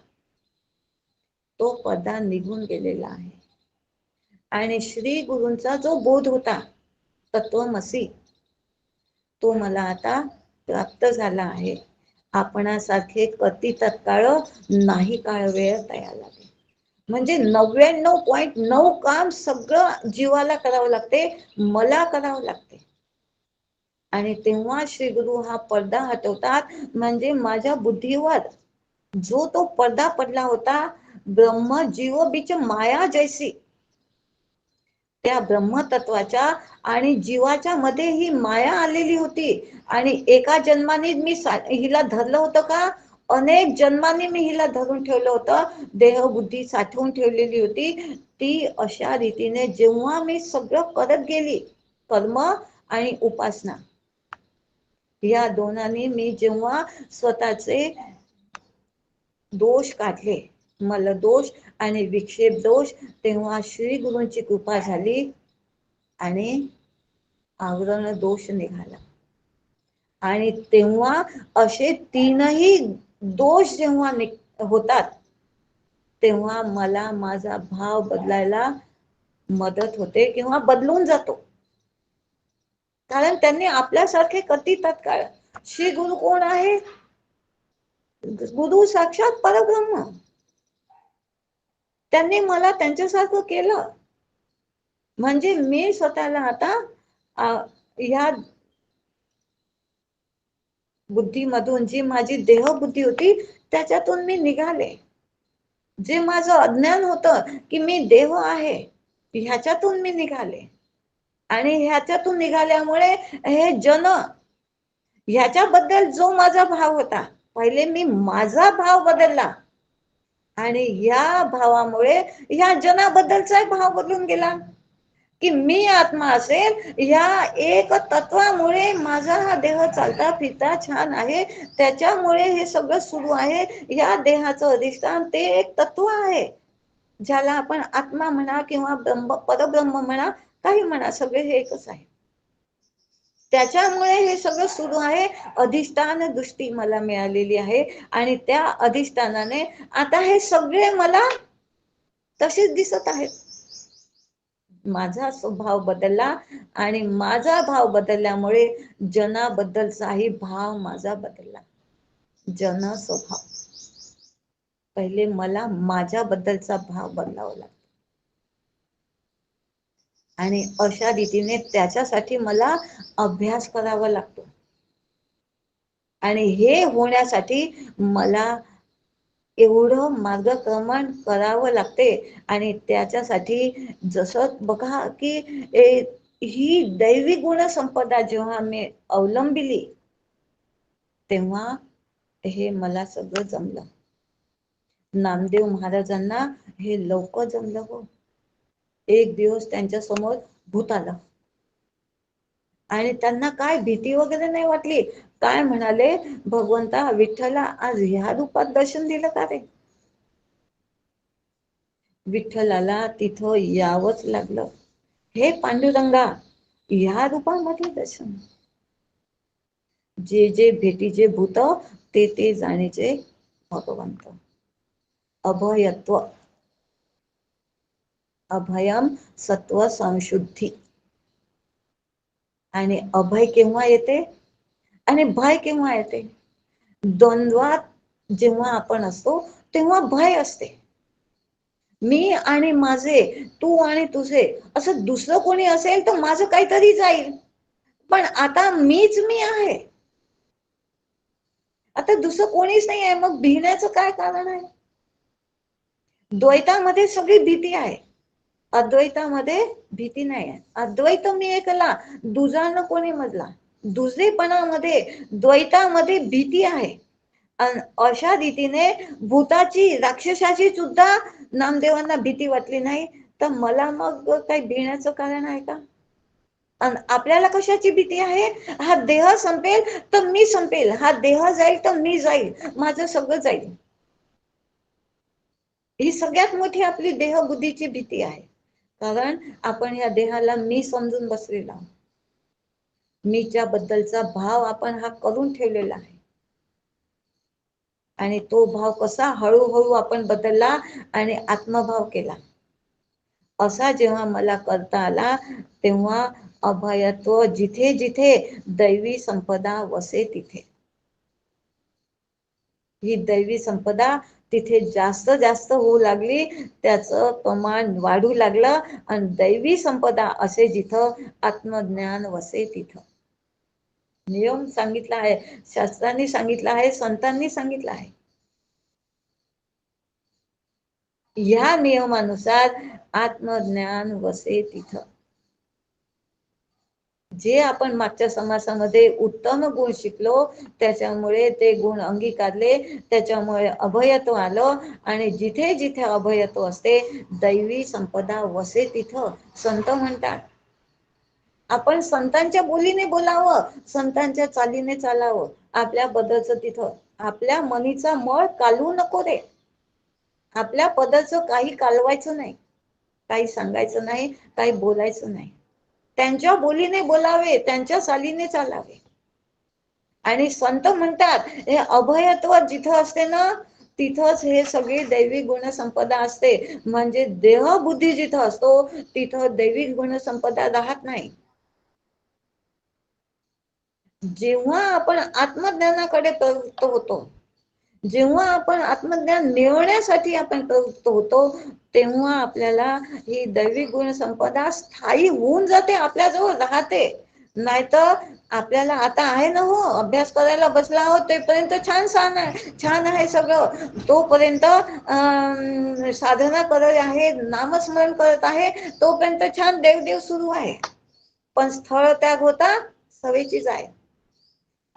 तो पडदा निघून गेलेला आहे. आणि श्री गुरूंचा जो बोध होता, तत्वमसी, तो मला आता प्राप्त झाला आहे. आपणासारखे कधी तत्काळ नाही काळ वेळ तयार लागेल. म्हणजे 99.9 काम सगळं जीवाला करावं लागते, मला करावं लागते. आणि तेव्हा श्री गुरु हा पडदा हटवतात. म्हणजे माझ्या बुद्धीवर जो तो पडदा पडला होता, ब्रह्म जीव बीच माया जैसी, त्या ब्रह्मतत्वाच्या आणि जीवाच्या मध्ये ही माया आलेली होती. आणि एका जन्माने मी हिला धरलं होतं का? अनेक जन्मांनी मी हिला धरून ठेवलं होतं. देहबुद्धी साठवून ठेवलेली होती. ती अशा रीतीने जेव्हा मी सगळं करत गेली, कर्म आणि उपासना या दोनांनी मी जेव्हा स्वतःचे दोष काढले, मल दोष आणि विक्षेप दोष, तेव्हा श्री गुरूंची कृपा झाली आणि आवरण दोष निघाला. आणि तेव्हा असे तीनही दोष जेव्हा होतात, तेव्हा मला माझा भाव बदलायला मदत होते किंवा बदलून जातो. कारण त्यांनी आपल्यासारखे कधी तत्काळ, श्री गुरु कोण आहे? गुरु साक्षात परब्रह्म. त्यांनी मला त्यांच्यासारखं केलं. म्हणजे मी स्वतःला आता ह्या बुद्धीमधून, जी माझी देहबुद्धी होती त्याच्यातून मी निघाले. जे माझं अज्ञान होतं की मी देव आहे, ह्याच्यातून मी निघाले. आणि ह्याच्यातून निघाल्यामुळे हे जन, ह्याच्याबद्दल जो माझा भाव होता, पहिले मी माझा भाव बदलला आणि या भावामुळे ह्या जनाबद्दलचा भाव बदलून गेला. की मी आत्मा असेल, या एक तत्वामुळे माझा हा देह चालता फिरता छान आहे, त्याच्यामुळे हे सगळं सुरू आहे. या देहाचं अधिष्ठान ते एक तत्व आहे, ज्याला आपण आत्मा म्हणा किंवा ब्रह्म, परब्रह्म म्हणा, काही म्हणा, सगळे हे एकच आहे. त्याच्यामुळे हे सगळं सुरू आहे. अधिष्ठान दृष्टी मला मिळालेली आहे आणि त्या अधिष्ठानाने आता हे सगळे मला तसेच दिसत आहेत. माझा स्वभाव बदलला आणि माझा भाव बदलल्यामुळे जनाबद्दलचाही भाव माझा बदलला. जन स्वभाव, पहिले मला माझ्याबद्दलचा भाव बदलावा लागतो. आणि अशा रीतीने त्याच्यासाठी मला अभ्यास करावा लागतो. आणि हे होण्यासाठी मला एवढं मार्गक्रमण करावं लागते. आणि त्याच्यासाठी जसं बघा की ही दैवी गुण संपदा जेव्हा मी अवलंबिली, तेव्हा हे मला सगळं जमलं. नामदेव महाराजांना हे लवकर जमलं हो. एक दिवस त्यांच्या समोर भूत आलं आणि त्यांना काय भीती वगैरे नाही वाटली. काय म्हणाले, भगवंता विठ्ठला आज ह्या रूपात दर्शन दिलं का रे? विठ्ठलाला तिथं यावंच लागलं. हे पांडुरंगा, ह्या रूपामध्ये दर्शन. जे जे भेटीचे भूत, ते ते जाणीचे भगवंत. अभयत्व, अभयम सत्व संशुद्धी. आणि अभय केव्हा येते आणि भय केव्हा येते? द्वंद्वात जेव्हा आपण असतो तेव्हा भय असते. मी आणि माझे, तू आणि तुझे, असं दुसरं कोणी असेल तर माझं काहीतरी जाईल. पण आता मीच मी आहे, आता दुसरं कोणीच नाही आहे, मग भिण्याचं काय कारण आहे? द्वैतामध्ये सगळी भीती आहे, अद्वैतामध्ये भीती नाही आहे. अद्वैत मी एकला, दुजा न कोणी मधला. दुसरेपणामध्ये, द्वैतामध्ये भीती आहे. अशा रीतीने भूताची, राक्षसाची सुद्धा नामदेवांना भीती वाटली नाही, तर मला मग काही भिण्याचं कारण आहे का? आणि आपल्याला कशाची भीती आहे? हा देह संपेल तर मी संपेल, हा देह जाईल तर मी जाईल, माझं सगळं जाईल. ही सगळ्यात मोठी आपली देहबुद्धीची भीती आहे. कारण आपण या देहाला मी समजून बसलेला आहोत. मीच्या बद्दलचा भाव आपण हा करून ठेवलेला आहे. आणि तो भाव कसा हळूहळू आपण बदलला आणि आत्मभाव केला. असा जेव्हा मला करता आला, तेव्हा अभयत्व जिथे जिथे दैवी संपदा वसे तिथे, ही दैवी संपदा तिथे जास्त जास्त होऊ लागली, त्याचं प्रमाण वाढू लागलं. आणि दैवी संपदा असे जिथं आत्मज्ञान वसे तिथं. नियम सांगितला आहे, शास्त्रांनी सांगितलं आहे, संतांनी सांगितलं आहे. ह्या नियमानुसार आत्मज्ञान वसे तिथं. जे आपण मागच्या समासामध्ये उत्तम गुण शिकलो, त्याच्यामुळे ते गुण अंगीकारले, त्याच्यामुळे अभयत्व आलं. आणि जिथे जिथे अभयत्व असते, दैवी संपदा वसे तिथं, संत म्हणतात. आपण संतांच्या बोलीने बोलावं, संतांच्या चालीने चालावं. आपल्या बदलचं तिथं, आपल्या मनीचा मळ कालवू नको रे. आपल्या पदाचं काही कालवायचं नाही, काही सांगायचं नाही, काही बोलायचं नाही. त्यांच्या बोलीने बोलावे, त्यांच्या चालीने चालावे. आणि संत म्हणतात, हे अभयत्व जिथं असते ना, तिथंच हे सगळी दैवी गुण संपदा असते. म्हणजे देहबुद्धी जिथं असतो, तिथं दैवी गुण संपदा राहत नाही. जेव्हा आपण आत्मज्ञानाकडे प्रवृत्त होतो, जेव्हा आपण आत्मज्ञान मिळवण्यासाठी आपण प्रवृत्त होतो, तेव्हा आपल्याला ही दैवी गुण संपदा स्थायी होऊन जाते, आपल्याजवळ राहते. नाहीतर आपल्याला आता आहे ना, हो अभ्यास करायला बसला आहोत तेपर्यंत छान आहे सगळं, तोपर्यंत साधना करत आहे, नामस्मरण करत आहे, तोपर्यंत छान देवदेव सुरू आहे. पण स्थळ त्याग होता सवेचीच आहे.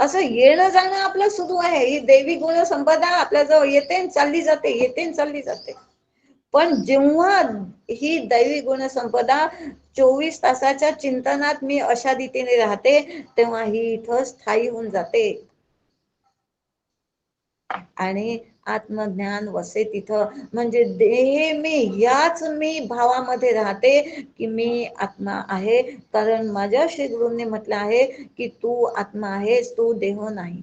असं येणं जाणं आपलं सुरू आहे. ही दैवी गुण संपदा आपल्याजवळ येते चालली जाते, येते चालली जाते. पण जेव्हा ही दैवी गुण संपदा 24 तासाच्या चिंतनात मी अशा रीतीने राहते, तेव्हा ही इथं स्थायी होऊन जाते. आणि आत्मज्ञान वसे तिथं, म्हणजे नेहमी याच मी भावामध्ये राहते की मी आत्मा आहे. कारण माझ्या श्री गुरूंनी म्हटलं आहे की तू आत्मा आहेस, तू देह नाही.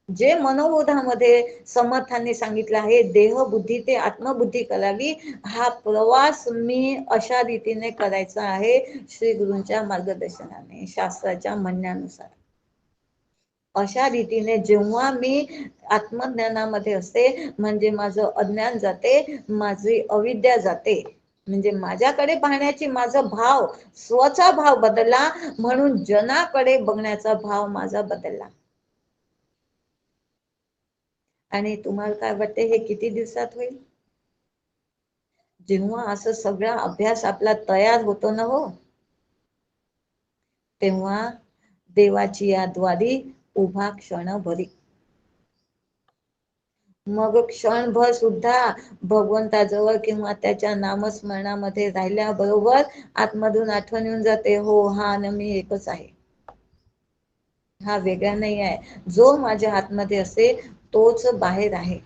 जे मनोबोधामध्ये समर्थांनी सांगितलं आहे, देह बुद्धी ते आत्मबुद्धी करावी, हा प्रवास मी अशा रीतीने करायचा आहे, श्री गुरूंच्या मार्गदर्शनाने, शास्त्राच्या म्हणण्यानुसार. अशा रीतीने जेव्हा मी आत्मज्ञानामध्ये असते, म्हणजे माझं अज्ञान जाते, माझी अविद्या जाते. म्हणजे माझ्याकडे पाहण्याची माझा भाव, स्वचा भाव बदलला, म्हणून जनाकडे बघण्याचा भाव माझा बदलला. आणि तुम्हाला काय वाटते, हे किती दिवसात होईल? जेव्हा असं सगळा अभ्यास आपला तयार होतो ना हो, तेव्हा देवाची या द्वारी उभा क्षण भरी. मग क्षणभर सुद्धा भगवंताजवळ किंवा त्याच्या नामस्मरणामध्ये राहिल्याबरोबर आतमधून आठवण येऊन जाते, हो हा न मी एकच आहे, हा वेगळा नाही आहे. जो माझ्या आतमध्ये असेल तोच बाहेर आहे.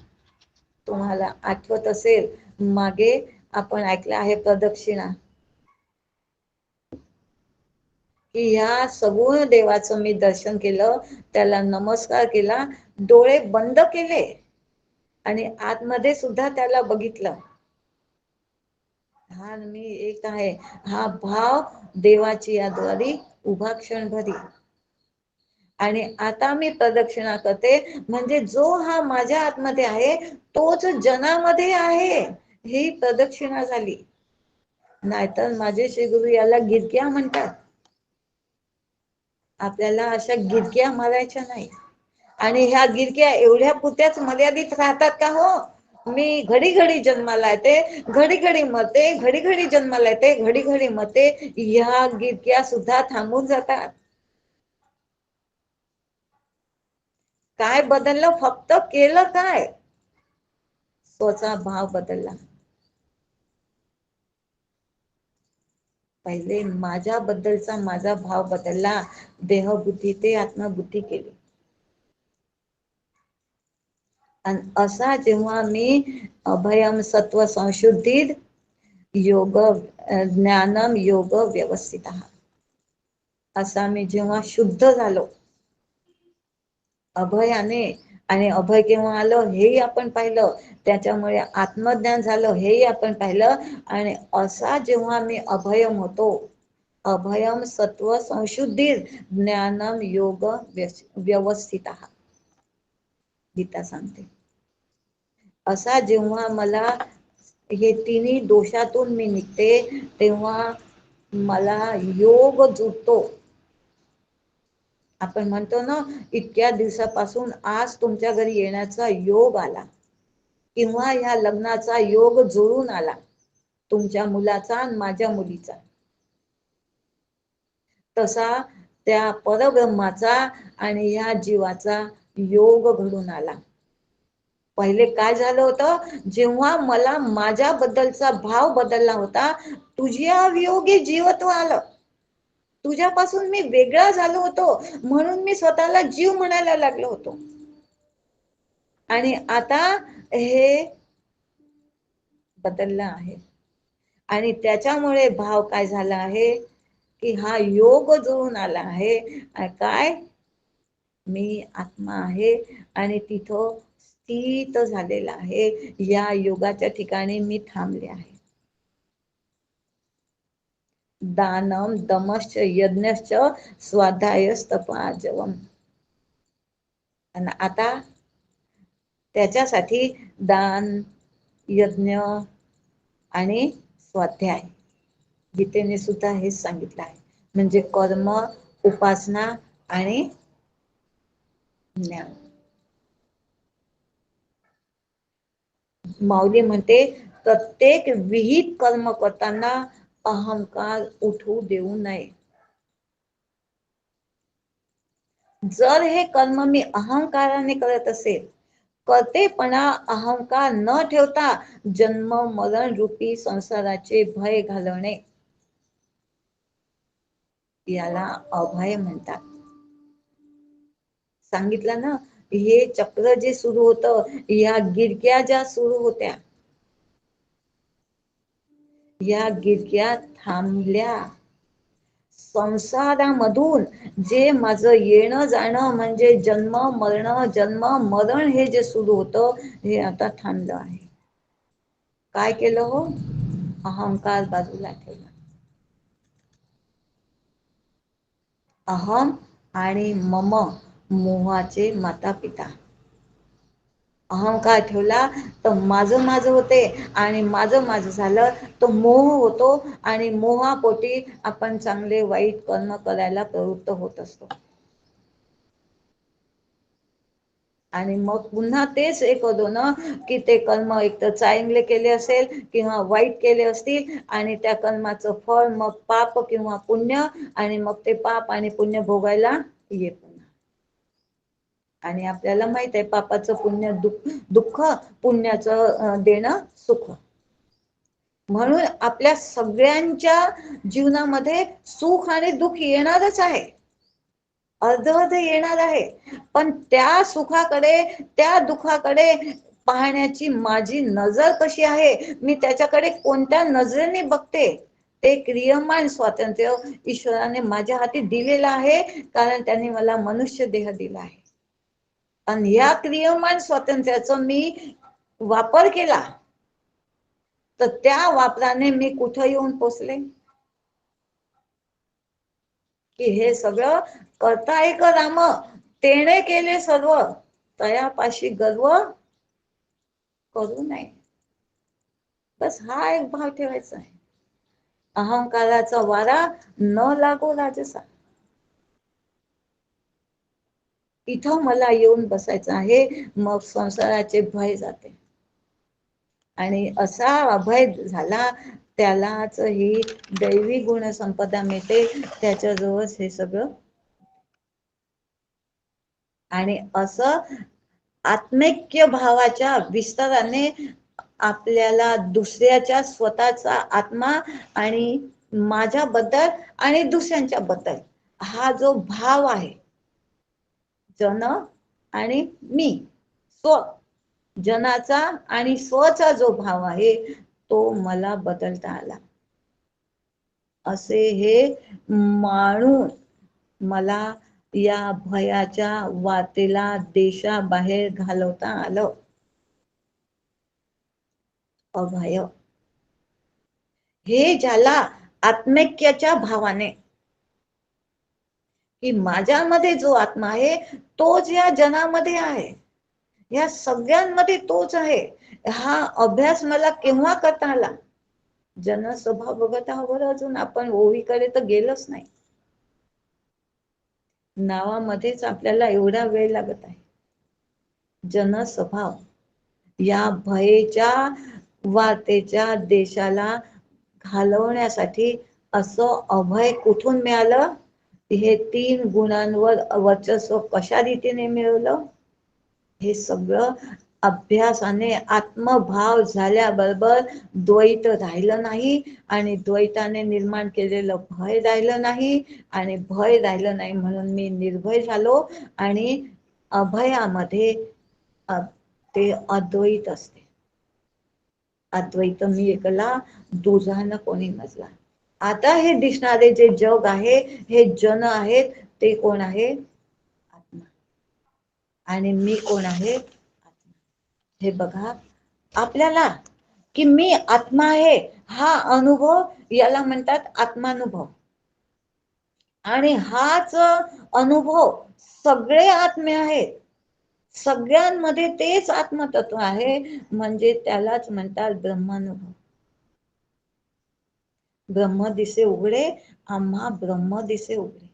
तुम्हाला आठवत असेल, मागे आपण ऐकलं आहे प्रदक्षिणा, की ह्या सगुण देवाचं मी दर्शन केलं, त्याला नमस्कार केला, डोळे बंद केले आणि आतमध्ये सुद्धा त्याला बघितलं. हा मी एक आहे, हा भाव देवाची या द्वारी उभा क्षण भरी. आणि आता मी प्रदक्षिणा करते, म्हणजे जो हा माझ्या आतमध्ये आहे तोच जनामध्ये आहे, ही प्रदक्षिणा झाली. नाहीतर माझे श्री गुरु याला गिरक्या म्हणतात. आपल्याला अशा गिरक्या मारायच्या नाही. आणि ह्या गिरक्या एवढ्या पुरत्याच मर्यादित राहतात का हो? मी घडी घडी जन्माला येते, घडी घडी मरते, घडी घडी जन्माला येते, घडी घडी मरते, ह्या गिरक्या सुद्धा थांबून जातात. काय बदललं? फक्त केलं काय? स्वचा भाव बदलला. पहिले माझ्याबद्दलचा माझा भाव बदलला, देहबुद्धी ते आत्मबुद्धी केली. आणि असा जेव्हा मी अभयम सत्व संशुद्धीत योग ज्ञानम योग व्यवस्थित असा मी जेव्हा शुद्ध झालो अभयाने, आणि अभय केव्हा आलं हेही आपण पाहिलं, त्याच्यामुळे आत्मज्ञान झालं हेही आपण पाहिलं. आणि असा जेव्हा मी अभयम होतो, अभयम सत्व संशुद्धी ज्ञानम योग व्यवस्थित गीता सांगते. असा जेव्हा मला हे तिन्ही दोषातून मी निघते, तेव्हा मला योग जुटतो. आपण म्हणतो ना, इतक्या दिवसापासून आज तुमच्या घरी येण्याचा योग आला, किंवा ह्या लग्नाचा योग जुळून आला, तुमच्या मुलाचा आणि माझ्या मुलीचा. तसा त्या परब्रह्माचा आणि ह्या जीवाचा योग घडून आला. पहिले काय झालं होतं, जेव्हा मला माझ्याबद्दलचा भाव बदलला होता, तुझ्या वियोगी जीवत्व आलं, तुझ्यापासून मी वेगळा झालो होतो, म्हणून मी स्वतःला जीव म्हणायला लागलो होतो. आणि आता हे बदललं आहे, आणि त्याच्यामुळे भाव काय झाला आहे की हा योग जुळून आला आहे. काय, मी आत्मा आहे आणि तिथं स्थित झालेला आहे. या योगाच्या ठिकाणी मी थांबले आहे. दानम दमश्च यज्ञश्च स्वाध्यायस्तपाजवम. आणि आता त्याच्यासाठी दान, यज्ञ आणि स्वाध्याय, गीतेने सुद्धा हेच सांगितलं आहे. म्हणजे कर्म, उपासना आणि ज्ञान. माऊली म्हणते, प्रत्येक विहित कर्म करताना अहंकार उठू देऊ नये. जर हे कर्म मी अहंकाराने करत असेल, करतेपणा अहंकार न ठेवता जन्म मरण रूपी संसाराचे भय घालवणे, याला अभय म्हणतात. सांगितलं ना, हे चक्र जे सुरू होतं, या गिरक्या ज्या सुरू होत्या, या गिरक्या थांबल्या. संसारामधून जे माझं येणं जाणं, म्हणजे जन्म मरण हे जे सुरू होतं, हे आता थांबलं आहे. काय केलं हो, अहंकार बाजूला ठेवला. अहम आणि मम, मोहाचे माता पिता. अहंकार ठेवला तर माझं होते, आणि माझं झालं तर मोह होतो, आणि मोहापोटी आपण चांगले वाईट कर्म करायला प्रवृत्त होत असतो. आणि मग पुन्हा तेच एक होतो ना, की ते कर्म एक तर चांगले केले असेल किंवा वाईट केले असतील, आणि त्या कर्माचं फळ मग पाप किंवा पुण्य, आणि मग ते पाप आणि पुण्य भोगायला येत. आणि आपल्याला माहित आहे, पापाचं पुण्य दुःख, पुण्याचं देणं सुख. म्हणून आपल्या सगळ्यांच्या जीवनामध्ये सुख आणि दुःख येणारच आहे, अर्धवट येणार आहे. पण त्या सुखाकडे, त्या दुःखाकडे पाहण्याची माझी नजर कशी आहे, मी त्याच्याकडे कोणत्या नजरेने बघते, ते क्रियमान स्वातंत्र्य ईश्वराने माझ्या हाती दिलेलं आहे. कारण त्यांनी मला मनुष्य देह दिला आहे, आणि या क्रियमान स्वातंत्र्याचा मी वापर केला, तर त्या वापराने मी कुठं येऊन पोचले, की हे सगळं करता एक राम, तेने केले सर्व, तयापाशी गर्व करू नये. बस हा एक भाव ठेवायचा आहे. अहंकाराचा वारा न लागो राजसा. इथं मला येऊन बसायचं आहे, मग संसाराचे भय जाते. आणि असा अभय झाला, त्यालाच ही दैवी गुण संपदा मिळते, त्याच्याजवळच हे सगळं. आणि असं आत्मैक्य भावाच्या विस्ताराने आपल्याला दुसऱ्याच्या स्वतःचा आत्मा आणि माझ्याबद्दल आणि दुसऱ्यांच्या बद्दल हा जो भाव आहे, जन आणि मी, स्व, जनाचा आणि स्वचा जो भाव आहे तो मला बदलता आला. असे हे माणून मला या भयाच्या वाटेला देशाबाहेर घालवता आलं. अभय हे ज्याला आत्मैक्याच्या भावाने, की माझ्यामध्ये जो आत्मा आहे तोच या जनामध्ये आहे, या सगळ्यांमध्ये तोच आहे, हा अभ्यास मला केव्हा करता आला? जन स्वभाव बघत आहोत अजून आपण ओवीकडे तर गेलोच नाही. नावामध्येच आपल्याला एवढा वेळ लागत आहे. जन स्वभाव या भयेच्या वाटेच्या देशाला घालवण्यासाठी असं अभय कुठून मिळालं? हे 3 गुणांवर वर्चस्व कशा रीतीने मिळवलं? हे सगळं अभ्यासाने आत्मभाव झाल्याबरोबर द्वैत राहिलं नाही, आणि द्वैताने निर्माण केलेलं भय राहिलं नाही, आणि भय राहिलं नाही म्हणून मी निर्भय झालो. आणि अभयामध्ये ते अद्वैत असते. अद्वैत मी एकला, दुजान कोणी नसला. आता हे दिसणारे जे जग आहे, हे जन आहेत, ते कोण आहे? आत्मा. आणि मी कोण आहे? आत्मा. हे बघा आपल्याला, की मी आत्मा आहे हा अनुभव, याला म्हणतात आत्मानुभव. आणि हाच अनुभव सगळे आत्मे आहेत, सगळ्यांमध्ये तेच आत्मतत्व आहे, म्हणजे त्यालाच म्हणतात ब्रह्मानुभव. ब्रह्म दिसे उघडे, आम्हा ब्रह्म दिसे उघडे.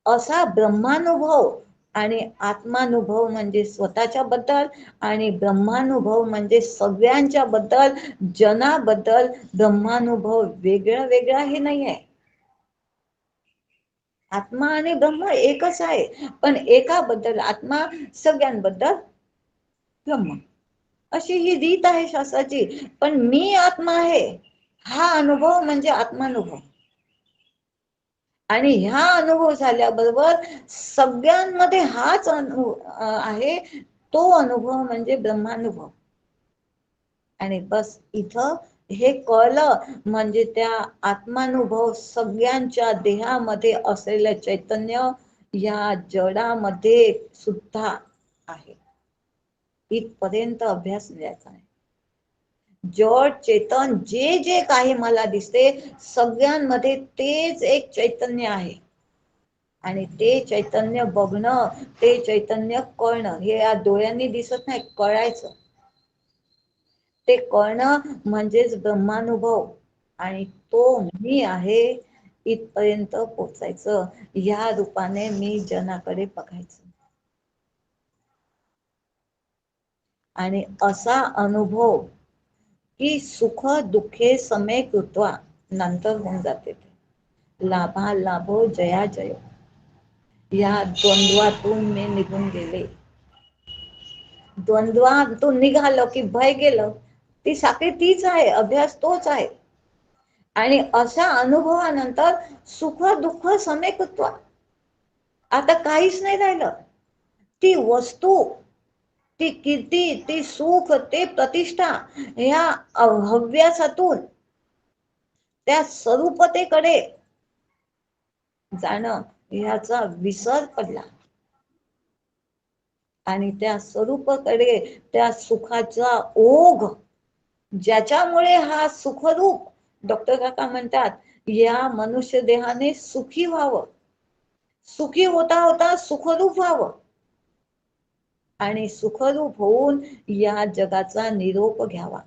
असा ब्रह्मानुभव आणि आत्मानुभव म्हणजे स्वतःच्या बद्दल, आणि ब्रह्मानुभव म्हणजे सगळ्यांच्या बद्दल, जनाबद्दल ब्रह्मानुभव वेगळा वेगळा हे नाही आहे. आत्मा आणि ब्रह्म एकच आहे, पण एकाबद्दल आत्मा, सगळ्यांबद्दल ब्रह्म, अशी ही रीत आहे शास्त्राची. पण मी आत्मा आहे हा अनुभव म्हणजे आत्मानुभव. आणि ह्या अनुभव झाल्याबरोबर सगळ्यांमध्ये हाच आहे, तो अनुभव म्हणजे ब्रह्मानुभव. आणि बस इथं हे कळलं म्हणजे त्या आत्मानुभव सगळ्यांच्या देहामध्ये असलेलं चैतन्य या जडामध्ये सुद्धा आहे. इथपर्यंत अभ्यास द्यायचा आहे. जड चेतन जे जे काही मला दिसते, सगळ्यांमध्ये तेच एक चैतन्य आहे. आणि ते चैतन्य बघणं, ते चैतन्य कळणं, हे या डोळ्यांनी दिसत नाही, कळायचं. ते कळणं म्हणजेच ब्रह्मानुभव. आणि तो मी आहे इथपर्यंत पोचायचं, या रूपाने मी जनाकडे बघायचं. आणि असा अनुभव की सुख दुःखे समे कृत्वा, नंतर होऊन जाते लाभा लाभो जया जय, या द्वंद्वातून मी निघून गेले. द्वंद्वातून निघालं की भय गेलं, ती साखळी तीच आहे, अभ्यास तोच आहे. आणि अशा अनुभवानंतर सुख दुःख समे कृत्वा, आता काहीच नाही राहिलं. ती वस्तू, ती कीर्ती, ती सुख, ते प्रतिष्ठा, या हव्यासातून त्या स्वरूपतेकडे जाणं, ह्याचा विसर पडला. आणि त्या स्वरूपाकडे, त्या सुखाचा ओघ, ज्याच्यामुळे हा सुखरूप, डॉक्टर काका म्हणतात या मनुष्य देहाने सुखी व्हावं, सुखी होता होता सुखरूप व्हावं, आणि सुखरूप होऊन या जगाचा निरोप घ्यावा.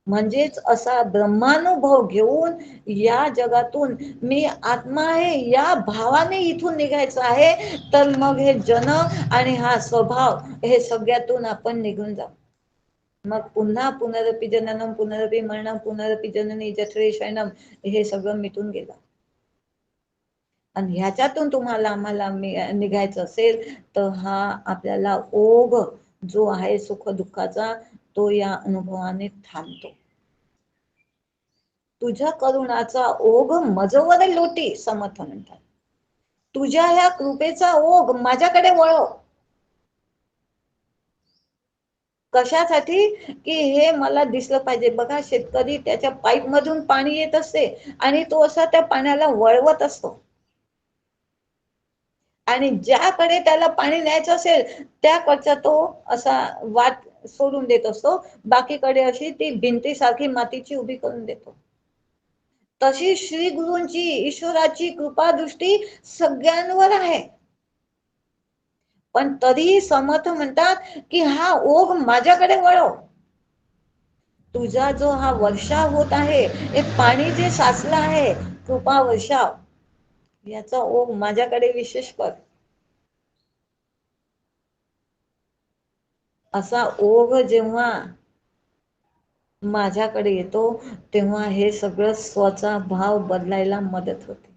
म्हणजेच असा ब्रह्मानुभव घेऊन या जगातून मी आत्मा आहे या भावाने इथून निघायचं आहे. तर मग हे जन आणि हा स्वभाव, हे सगळ्यातून आपण निघून जाऊ. मग पुन्हा पुनरपि जननम पुनरपि मरणम पुनरपि जननी जठरे शयनम, हे सगळं मिटून गेलं. आणि ह्याच्यातून तुम्हाला आम्हाला निघायचं असेल तर हा आपल्याला ओघ जो आहे सुख दुःखाचा, तो या अनुभवाने थांबतो. तुझ्या करुणाचा ओघ मजवर लोटी, समर्थ म्हणतात. तुझ्या ह्या कृपेचा ओघ माझ्याकडे वळव. कशासाठी? की हे मला दिसलं पाहिजे. बघा, शेतकरी त्याच्या पाईप मधून पाणी येत असते आणि तो असा त्या पाण्याला वळवत असतो, आणि ज्याकडे त्याला पाणी न्यायचं असेल त्याकडचा तो असा वाट सोडून देत असतो, बाकीकडे अशी ती भिंतीसारखी मातीची उभी करून देतो. तशी श्री गुरूंची, ईश्वराची कृपा दृष्टी सगळ्यांवर आहे. पण तरीही समर्थ म्हणतात की हा ओघ माझ्याकडे वळव. तुझा जो हा वर्षाव होत आहे, हे पाणी जे साचलं आहे, कृपा वर्षाव, याचा ओघ माझ्याकडे विशेष कर. असा ओघ जेव्हा माझ्याकडे येतो तेव्हा हे सगळं स्वचा भाव बदलायला मदत होते.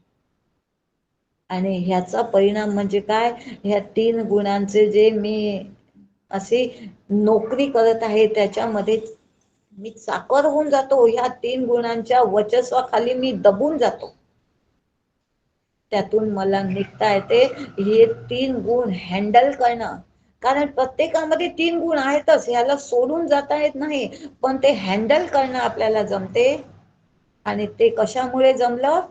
आणि ह्याचा परिणाम म्हणजे काय? ह्या 3 गुणांचे जे मी अशी नोकरी करत आहे त्याच्यामध्ये मी चाकर होऊन जातो. ह्या 3 गुणांच्या वर्चस्वाखाली मी दबून जातो. त्यातून मला निघता येते हे 3 गुण हँडल करणं. कारण प्रत्येकामध्ये 3 गुण आहेतच, ह्याला सोडून जाता येत नाही, पण ते हँडल करणं आपल्याला जमते. आणि ते कशामुळे जमलं?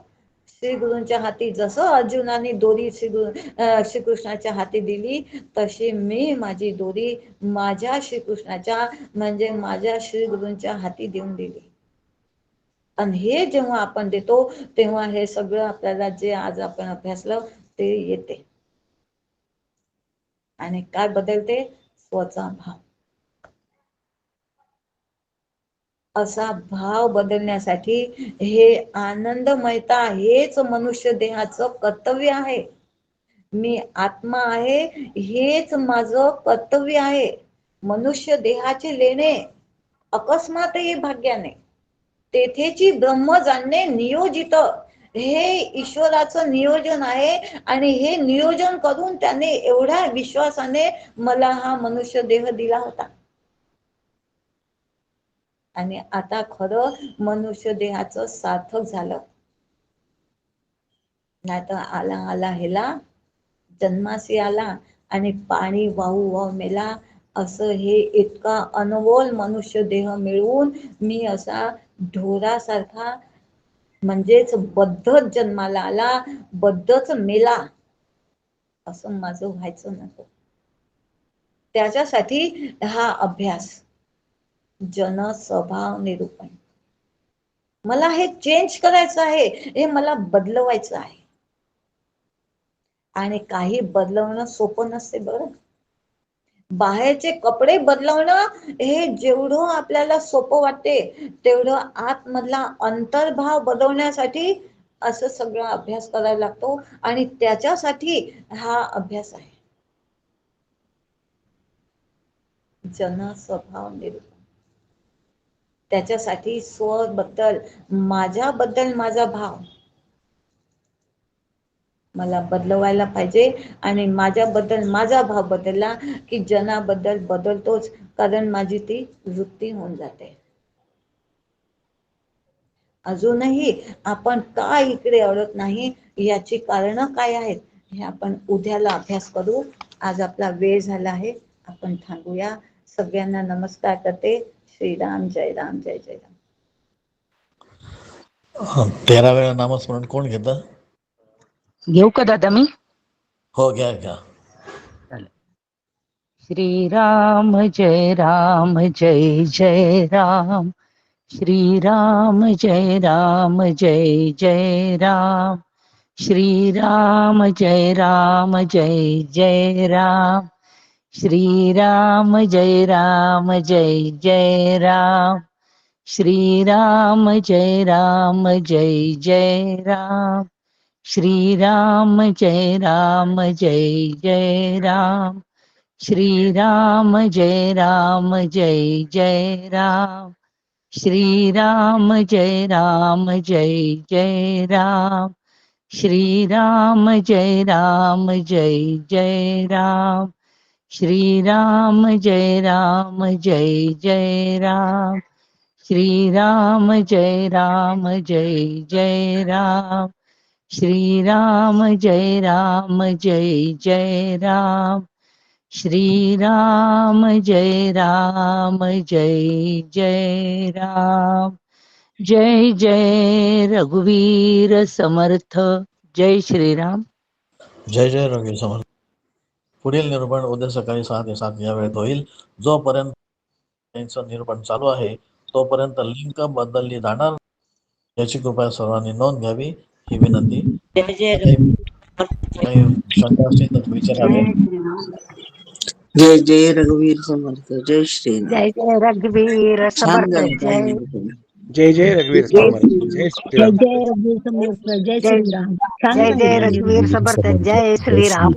श्री गुरूंच्या हाती जसं अर्जुनाने दोरी श्रीकृष्णाच्या हाती दिली, तशी मी माझी दोरी माझ्या श्रीकृष्णाच्या म्हणजे माझ्या श्री गुरूंच्या हाती देऊन दिली. आणि हे जेव्हा आपण देतो तेव्हा हे सगळं आपल्याला जे आज आपण अभ्यासलं ते येते. आणि काय बदलते? स्वचा भाव. असा भाव बदलण्यासाठी हे आनंदमयता हेच मनुष्य देहाचं कर्तव्य आहे. मी आत्मा आहे हेच माझं कर्तव्य आहे. मनुष्य देहाचे लेणे अकस्मातही भाग्याने, तेथेची ब्रह्म जाणणे नियोजित, हे ईश्वराचं नियोजन आहे. आणि हे नियोजन करून त्याने एवढ्या विश्वासाने मला हा मनुष्य देह दिला होता. आणि आता खरं मनुष्य देहाचं सार्थक झालं. नाहीतर आला आला हेला जन्मासी आला आणि पाणी वाहू वाहू मेला, असं हे इतका अनमोल मनुष्य देह मिळवून मी असा ढोरासारखा म्हणजेच बद्धच जन्माला आला, बद्धच मेला, असं माझं व्हायचं नको. त्याच्यासाठी हा अभ्यास जन स्वभाव निरूपण, मला हे चेंज करायचं आहे, हे मला बदलवायचं आहे. आणि काही बदलवणं सोपं नसते बरं. बाहेरचे कपडे बदलवणं हे जेवढं आपल्याला सोपं वाटते, तेवढं आतमधला अंतर्भाव बदलण्यासाठी असं सगळं अभ्यास करायला लागतो. आणि त्याच्यासाठी हा अभ्यास आहे, जन स्वभाव निरूपण. त्याच्यासाठी स्वबद्दल, माझ्याबद्दल माझा भाव मला बदलवायला पाहिजे. आणि माझ्याबद्दल माझा भाव बदलला की जनाबद्दल बदलतोच, कारण माझी ती वृत्ती होऊन जाते. अजूनही आपण का इकडे अडत नाही याची कारणं काय आहेत हे आपण उद्याला अभ्यास करू. आज आपला वेळ झाला आहे, आपण थांबूया. सगळ्यांना नमस्कार करते. श्रीराम, जय राम, जय जय राम. 13 वेळा नामस्मरण कोण घेतं? घेऊ का दादा मी? हो, घ्या घ्या. श्रीराम जय राम, जय जय राम. श्रीराम जय राम, जय जय राम. श्रीराम जय राम, जय जय राम. श्रीराम जय राम, जय जय राम. श्रीराम जय राम, जय जय राम. श्रीराम जय राम, जय जय राम. श्रीराम जय राम, जय जय राम. श्रीराम जय राम, जय जय राम. श्रीराम जय राम, जय जय राम. श्रीराम जय राम, जय जय राम. श्रीराम जय राम जय जय राम श्रीराम जय राम जय जय राम श्रीराम जय राम जय जय राम जय जय रघुवीर समर्थ जय श्रीराम जय जय रघुवीर समर्थ. पुढील निरूपण उद्या सकाळी 6 ते 7 या वेळेत होईल. जोपर्यंत त्यांचं निरूपण चालू आहे तोपर्यंत लिंक बदलली जाणार याची कृपया सर्वांनी नोंद घ्यावी ही विनंती. काही शंका असतील तर विचारावे. जय जय रघुवीर समर्थ जय श्रीराम. जय जय रघुवीर छान समर्थ झालं ताई जय निरूपण. जय जय रघुवीर जय समर्थ जय श्रीराम. श्रीराम. जय रघुवीर समर्थ जय जय श्रीराम. छान जय जय सांगितलं रघुवीर निरूपण. समर्थ जय श्रीराम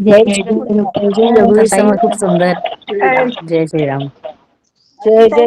जय रघुवीर समर्थ खूप सुंदर. जय श्रीराम. जय जय